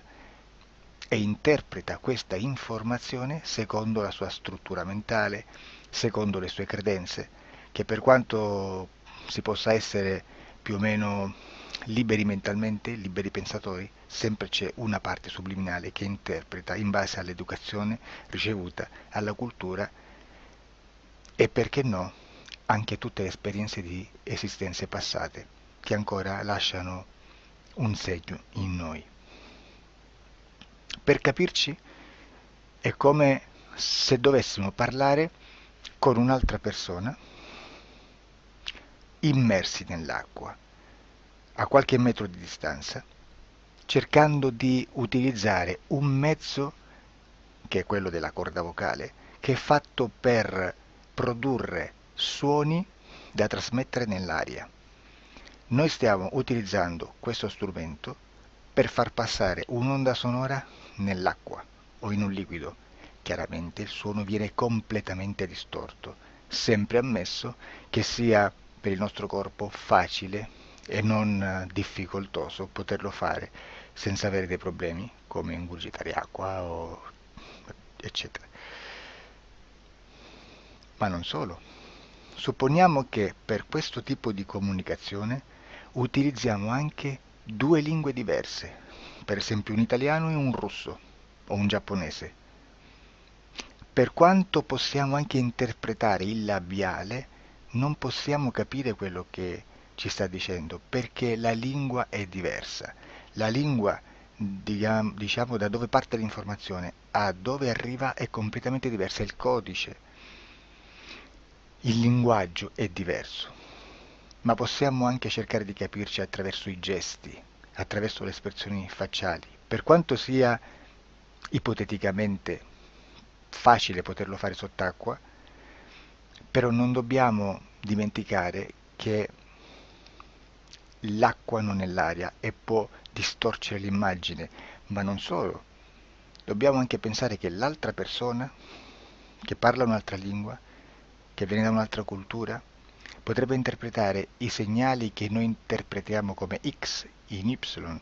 e interpreta questa informazione secondo la sua struttura mentale, secondo le sue credenze, che per quanto si possa essere più o meno liberi mentalmente, liberi pensatori, sempre c'è una parte subliminale che interpreta in base all'educazione ricevuta, alla cultura e perché no, anche tutte le esperienze di esistenze passate che ancora lasciano un segno in noi. Per capirci, è come se dovessimo parlare con un'altra persona immersi nell'acqua, a qualche metro di distanza, cercando di utilizzare un mezzo, che è quello della corda vocale, che è fatto per produrre suoni da trasmettere nell'aria. Noi stiamo utilizzando questo strumento per far passare un'onda sonora nell'acqua o in un liquido chiaramente il suono viene completamente distorto, sempre ammesso che sia per il nostro corpo facile e non difficoltoso poterlo fare senza avere dei problemi come ingurgitare acqua o eccetera. Ma non solo. Supponiamo che per questo tipo di comunicazione utilizziamo anche due lingue diverse, per esempio un italiano e un russo o un giapponese. Per quanto possiamo anche interpretare il labiale, non possiamo capire quello che ci sta dicendo, perché la lingua è diversa. La lingua, diciamo, da dove parte l'informazione a dove arriva è completamente diversa, il codice, il linguaggio è diverso, ma possiamo anche cercare di capirci attraverso i gesti, attraverso le espressioni facciali. Per quanto sia ipoteticamente facile poterlo fare sott'acqua, però non dobbiamo dimenticare che l'acqua non è l'aria e può distorcere l'immagine, ma non solo. Dobbiamo anche pensare che l'altra persona, che parla un'altra lingua, che viene da un'altra cultura, potrebbe interpretare i segnali che noi interpretiamo come X in Y.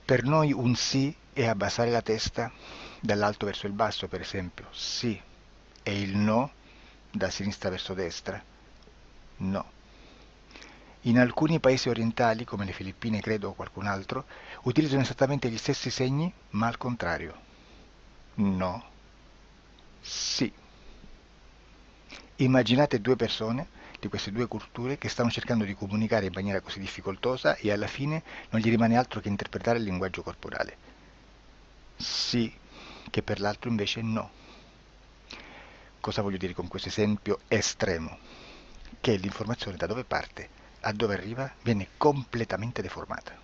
Per noi un sì è abbassare la testa dall'alto verso il basso, per esempio, sì, e il no da sinistra verso destra, no. In alcuni paesi orientali, come le Filippine credo o qualcun altro, utilizzano esattamente gli stessi segni, ma al contrario. No, sì. Immaginate due persone di queste due culture che stanno cercando di comunicare in maniera così difficoltosa e alla fine non gli rimane altro che interpretare il linguaggio corporale. Sì, che per l'altro invece no. Cosa voglio dire con questo esempio estremo? Che l'informazione da dove parte a dove arriva viene completamente deformata.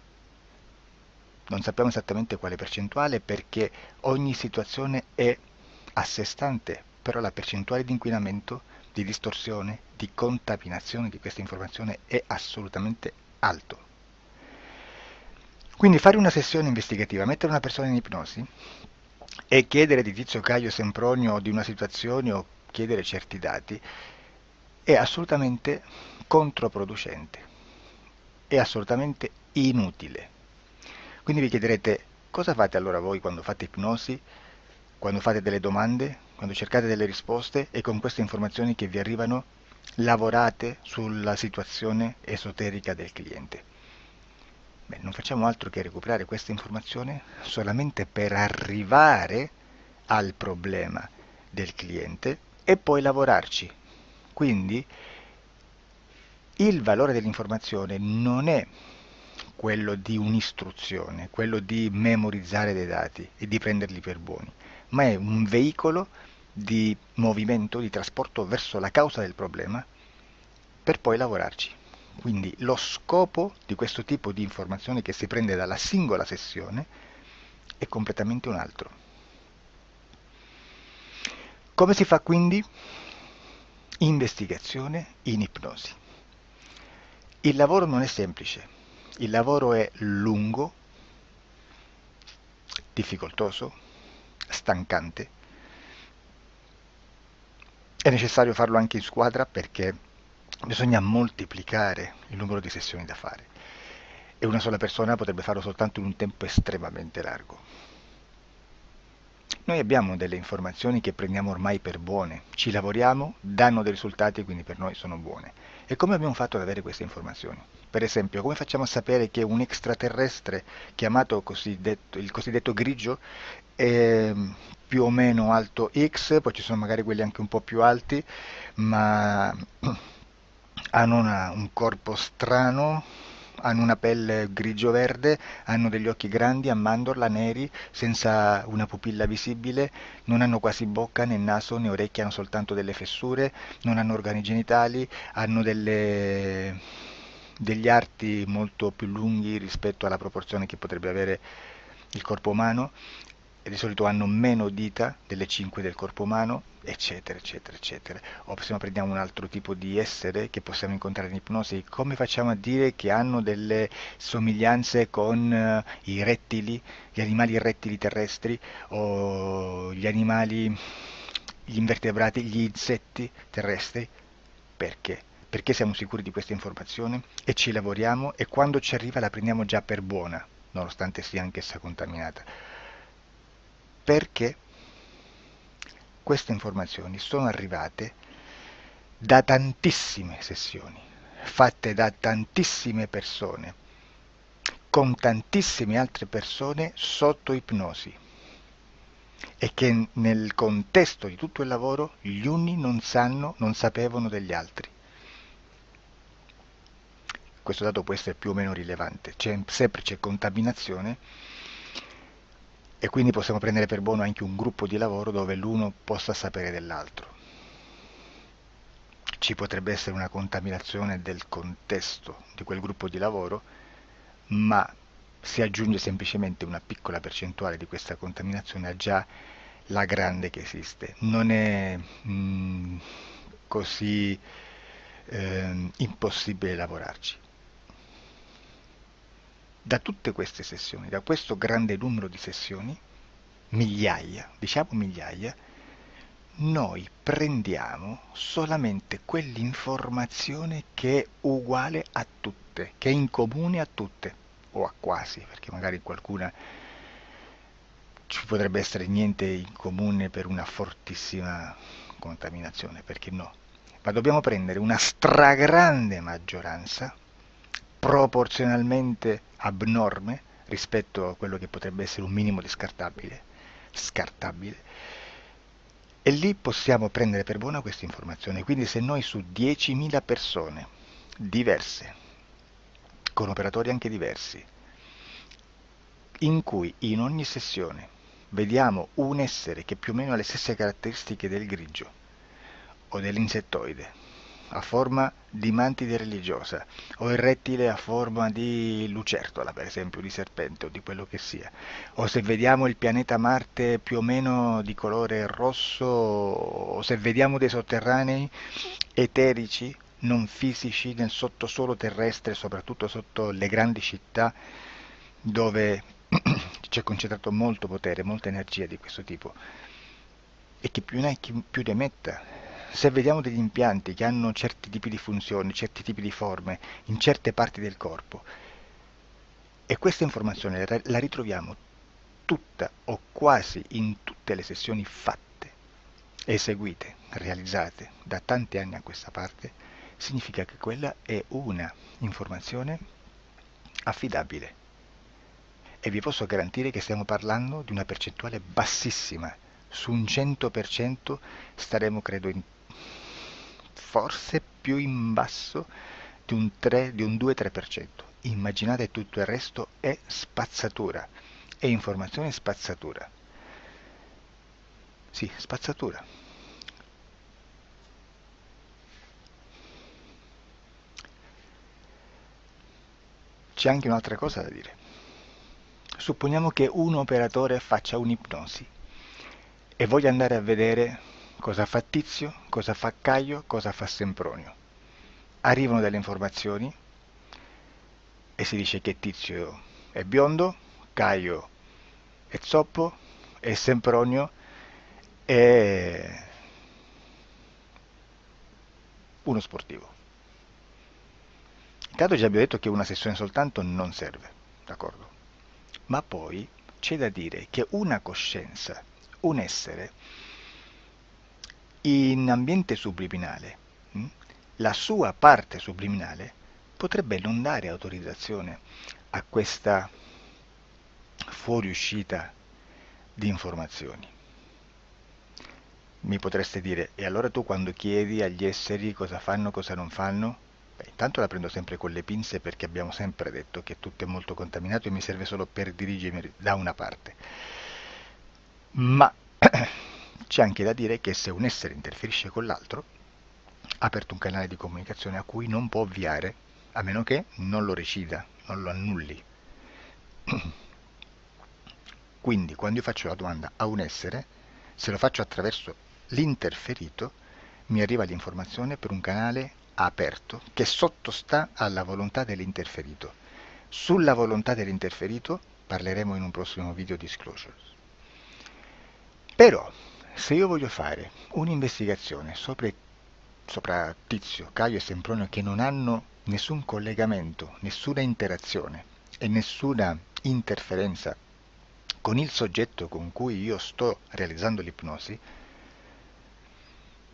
Non sappiamo esattamente quale percentuale perché ogni situazione è a sé stante, però la percentuale di inquinamento, di distorsione, di contaminazione di questa informazione è assolutamente alto. Quindi fare una sessione investigativa, mettere una persona in ipnosi e chiedere di Tizio Caio Sempronio di una situazione o chiedere certi dati è assolutamente controproducente, è assolutamente inutile. Quindi vi chiederete cosa fate allora voi quando fate ipnosi, quando fate delle domande, quando cercate delle risposte e con queste informazioni che vi arrivano lavorate sulla situazione esoterica del cliente. Beh, non facciamo altro che recuperare questa informazione solamente per arrivare al problema del cliente e poi lavorarci. Quindi il valore dell'informazione non è quello di un'istruzione, quello di memorizzare dei dati e di prenderli per buoni, ma è un veicolo di movimento, di trasporto verso la causa del problema per poi lavorarci. Quindi lo scopo di questo tipo di informazione che si prende dalla singola sessione è completamente un altro. Come si fa quindi? Investigazione in ipnosi. Il lavoro non è semplice, il lavoro è lungo, difficoltoso, stancante. È necessario farlo anche in squadra perché bisogna moltiplicare il numero di sessioni da fare e una sola persona potrebbe farlo soltanto in un tempo estremamente largo. Noi abbiamo delle informazioni che prendiamo ormai per buone, ci lavoriamo, danno dei risultati e quindi per noi sono buone. E come abbiamo fatto ad avere queste informazioni? Per esempio, come facciamo a sapere che un extraterrestre chiamato il cosiddetto grigio è più o meno alto X, poi ci sono magari quelli anche un po' più alti, ma hanno un corpo strano, hanno una pelle grigio-verde, hanno degli occhi grandi a mandorla, neri, senza una pupilla visibile, non hanno quasi bocca né naso né orecchie, hanno soltanto delle fessure, non hanno organi genitali, hanno degli arti molto più lunghi rispetto alla proporzione che potrebbe avere il corpo umano, e di solito hanno meno dita delle 5 del corpo umano, eccetera, eccetera, eccetera. O se no prendiamo un altro tipo di essere che possiamo incontrare in ipnosi, come facciamo a dire che hanno delle somiglianze con i rettili, gli animali rettili terrestri o gli invertebrati, gli insetti terrestri? Perché? Perché siamo sicuri di questa informazione e ci lavoriamo e quando ci arriva la prendiamo già per buona, nonostante sia anch'essa contaminata. Perché queste informazioni sono arrivate da tantissime sessioni, fatte da tantissime persone, con tantissime altre persone sotto ipnosi e che nel contesto di tutto il lavoro gli uni non sapevano degli altri. Questo dato può essere più o meno rilevante, sempre c'è contaminazione e quindi possiamo prendere per buono anche un gruppo di lavoro dove l'uno possa sapere dell'altro. Ci potrebbe essere una contaminazione del contesto di quel gruppo di lavoro, ma si aggiunge semplicemente una piccola percentuale di questa contaminazione a già la grande che esiste. Non è così impossibile lavorarci. Da tutte queste sessioni, da questo grande numero di sessioni, migliaia, diciamo migliaia, noi prendiamo solamente quell'informazione che è uguale a tutte, che è in comune a tutte, o a quasi, perché magari qualcuna ci potrebbe essere niente in comune per una fortissima contaminazione, perché no? Ma dobbiamo prendere una stragrande maggioranza, proporzionalmente abnorme rispetto a quello che potrebbe essere un minimo di scartabile, e lì possiamo prendere per buona questa informazione. Quindi se noi su 10.000 persone diverse, con operatori anche diversi, in cui in ogni sessione vediamo un essere che più o meno ha le stesse caratteristiche del grigio o dell'insettoide, a forma di mantide religiosa, o il rettile a forma di lucertola, per esempio, di serpente o di quello che sia, o se vediamo il pianeta Marte più o meno di colore rosso, o se vediamo dei sotterranei eterici, non fisici, nel sottosuolo terrestre, soprattutto sotto le grandi città, dove c'è concentrato molto potere, molta energia di questo tipo, e che più ne hai più ne metta. Se vediamo degli impianti che hanno certi tipi di funzioni, certi tipi di forme in certe parti del corpo, e questa informazione la ritroviamo tutta o quasi in tutte le sessioni fatte, eseguite, realizzate da tanti anni a questa parte, significa che quella è una informazione affidabile. E vi posso garantire che stiamo parlando di una percentuale bassissima. Su un 100% staremo, credo, forse più in basso di un 2-3%. Immaginate, tutto il resto è spazzatura, è informazione spazzatura. Sì, spazzatura. C'è anche un'altra cosa da dire. Supponiamo che un operatore faccia un'ipnosi e voglia andare a vedere cosa fa Tizio, cosa fa Caio, cosa fa Sempronio. Arrivano delle informazioni e si dice che Tizio è biondo, Caio è zoppo e Sempronio è uno sportivo. Intanto già abbiamo detto che una sessione soltanto non serve, d'accordo? Ma poi c'è da dire che una coscienza, un essere, in ambiente subliminale, la sua parte subliminale potrebbe non dare autorizzazione a questa fuoriuscita di informazioni. Mi potreste dire, e allora tu quando chiedi agli esseri cosa fanno, cosa non fanno? Beh, intanto la prendo sempre con le pinze perché abbiamo sempre detto che tutto è molto contaminato e mi serve solo per dirigermi da una parte. Ma c'è anche da dire che se un essere interferisce con l'altro, ha aperto un canale di comunicazione a cui non può ovviare, a meno che non lo recida, non lo annulli. Quindi quando io faccio la domanda a un essere, se lo faccio attraverso l'interferito, mi arriva l'informazione per un canale aperto che sottostà alla volontà dell'interferito. Sulla volontà dell'interferito parleremo in un prossimo video disclosures. Però, se io voglio fare un'investigazione sopra Tizio, Caio e Sempronio che non hanno nessun collegamento, nessuna interazione e nessuna interferenza con il soggetto con cui io sto realizzando l'ipnosi,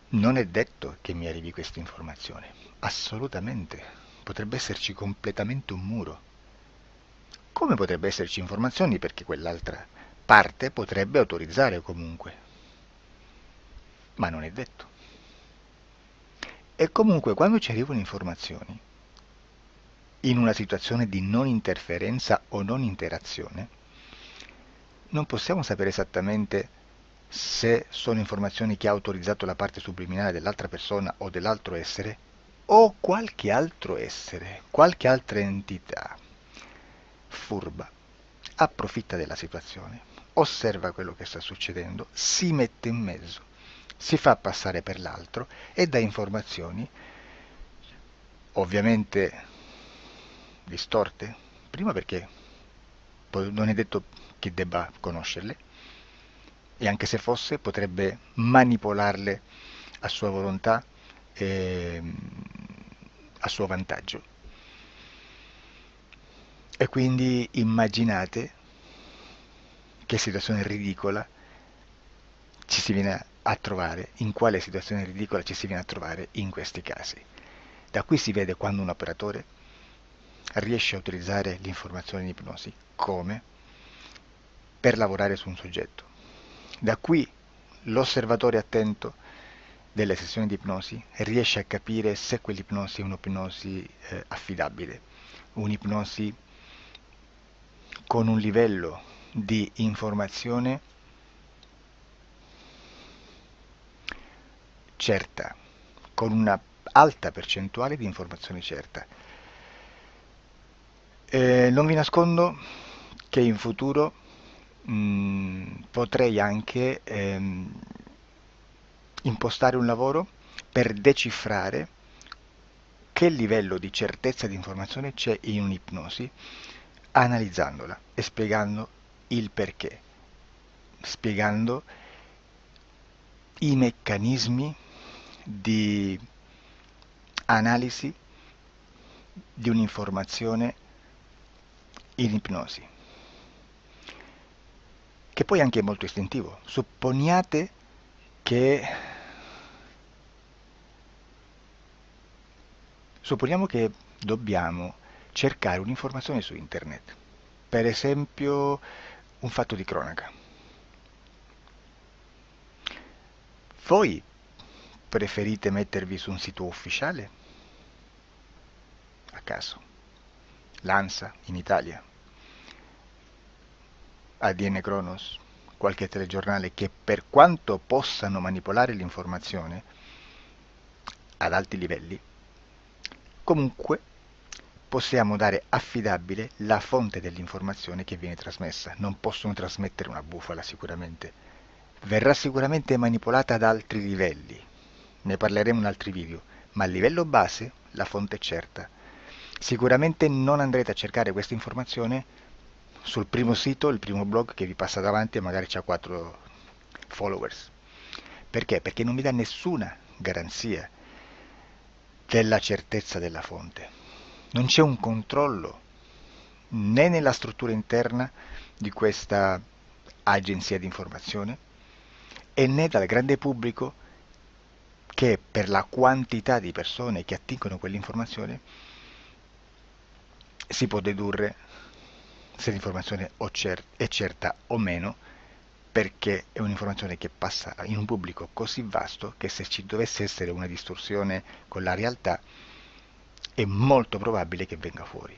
non è detto che mi arrivi questa informazione. Assolutamente. Potrebbe esserci completamente un muro. Come potrebbe esserci informazioni perché quell'altra parte potrebbe autorizzare comunque. Ma non è detto. E comunque quando ci arrivano informazioni, in una situazione di non interferenza o non interazione, non possiamo sapere esattamente se sono informazioni che ha autorizzato la parte subliminale dell'altra persona o dell'altro essere, o qualche altro essere, qualche altra entità furba, approfitta della situazione, osserva quello che sta succedendo, si mette in mezzo, si fa passare per l'altro e dà informazioni, ovviamente distorte, prima perché poi non è detto che debba conoscerle, e anche se fosse potrebbe manipolarle a sua volontà e a suo vantaggio. E quindi immaginate che situazione ridicola ci si viene a trovare, in quale situazione ridicola ci si viene a trovare in questi casi. Da qui si vede quando un operatore riesce a utilizzare l'informazione in ipnosi come per lavorare su un soggetto. Da qui l'osservatore attento delle sessioni di ipnosi riesce a capire se quell'ipnosi è un'ipnosi affidabile, un'ipnosi con un livello di informazione certa, con una alta percentuale di informazione certa. Non vi nascondo che in futuro potrei anche impostare un lavoro per decifrare che livello di certezza di informazione c'è in un'ipnosi, analizzandola e spiegando il perché, spiegando i meccanismi di analisi di un'informazione in ipnosi, che poi anche è molto istintivo. Supponiamo che dobbiamo cercare un'informazione su internet, per esempio un fatto di cronaca. Voi preferite mettervi su un sito ufficiale? A caso. L'ANSA in Italia, ADN Kronos, qualche telegiornale che per quanto possano manipolare l'informazione ad alti livelli, comunque possiamo dare affidabile la fonte dell'informazione che viene trasmessa. Non possono trasmettere una bufala sicuramente. Verrà sicuramente manipolata ad altri livelli. Ne parleremo in altri video, ma a livello base la fonte è certa. Sicuramente non andrete a cercare questa informazione sul primo sito, il primo blog che vi passa davanti e magari ha 4 followers. Perché? Perché non vi dà nessuna garanzia della certezza della fonte. Non c'è un controllo né nella struttura interna di questa agenzia di informazione e né dal grande pubblico che per la quantità di persone che attingono quell'informazione si può dedurre se l'informazione è certa o meno, perché è un'informazione che passa in un pubblico così vasto che se ci dovesse essere una distorsione con la realtà è molto probabile che venga fuori.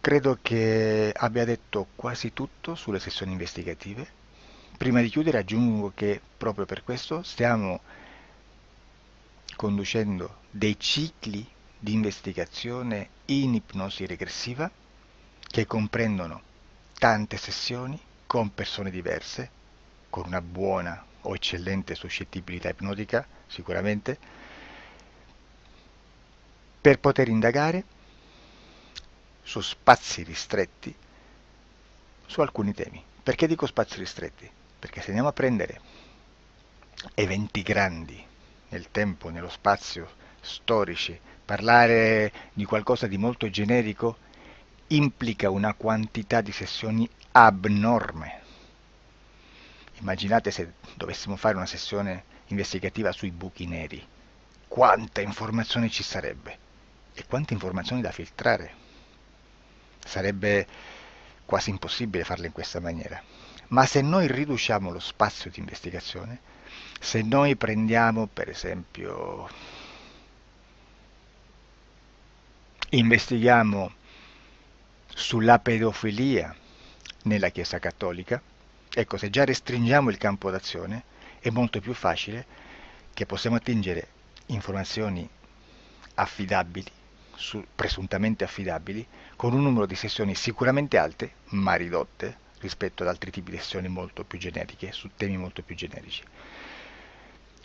Credo che abbia detto quasi tutto sulle sessioni investigative. Prima di chiudere aggiungo che proprio per questo stiamo conducendo dei cicli di investigazione in ipnosi regressiva che comprendono tante sessioni con persone diverse, con una buona o eccellente suscettibilità ipnotica, sicuramente, per poter indagare su spazi ristretti su alcuni temi. Perché dico spazi ristretti? Perché se andiamo a prendere eventi grandi nel tempo, nello spazio, storici, parlare di qualcosa di molto generico implica una quantità di sessioni abnorme. Immaginate se dovessimo fare una sessione investigativa sui buchi neri, quanta informazione ci sarebbe e quante informazioni da filtrare. Sarebbe quasi impossibile farlo in questa maniera. Ma se noi riduciamo lo spazio di investigazione, se noi prendiamo per esempio, investighiamo sulla pedofilia nella Chiesa Cattolica, ecco, se già restringiamo il campo d'azione, è molto più facile che possiamo attingere informazioni affidabili, presuntamente affidabili, con un numero di sessioni sicuramente alte, ma ridotte rispetto ad altri tipi di sessioni molto più generiche, su temi molto più generici.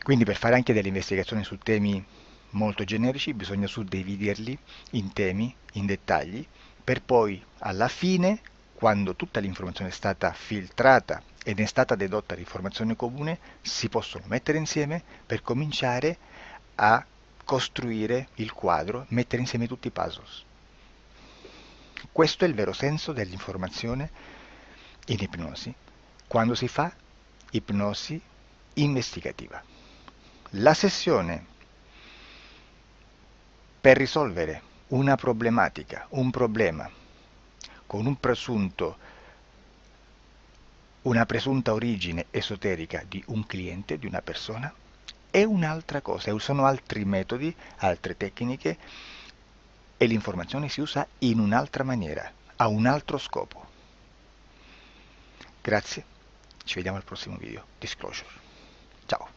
Quindi per fare anche delle investigazioni su temi molto generici bisogna suddividerli in temi, in dettagli, per poi alla fine, quando tutta l'informazione è stata filtrata ed è stata dedotta l'informazione comune, si possono mettere insieme per cominciare a costruire il quadro, mettere insieme tutti i puzzles. Questo è il vero senso dell'informazione in ipnosi, quando si fa ipnosi investigativa. La sessione per risolvere una problematica, un problema, con una presunta origine esoterica di un cliente, di una persona, è un'altra cosa, sono altri metodi, altre tecniche e l'informazione si usa in un'altra maniera, ha un altro scopo. Grazie, ci vediamo al prossimo video. Disclosure. Ciao.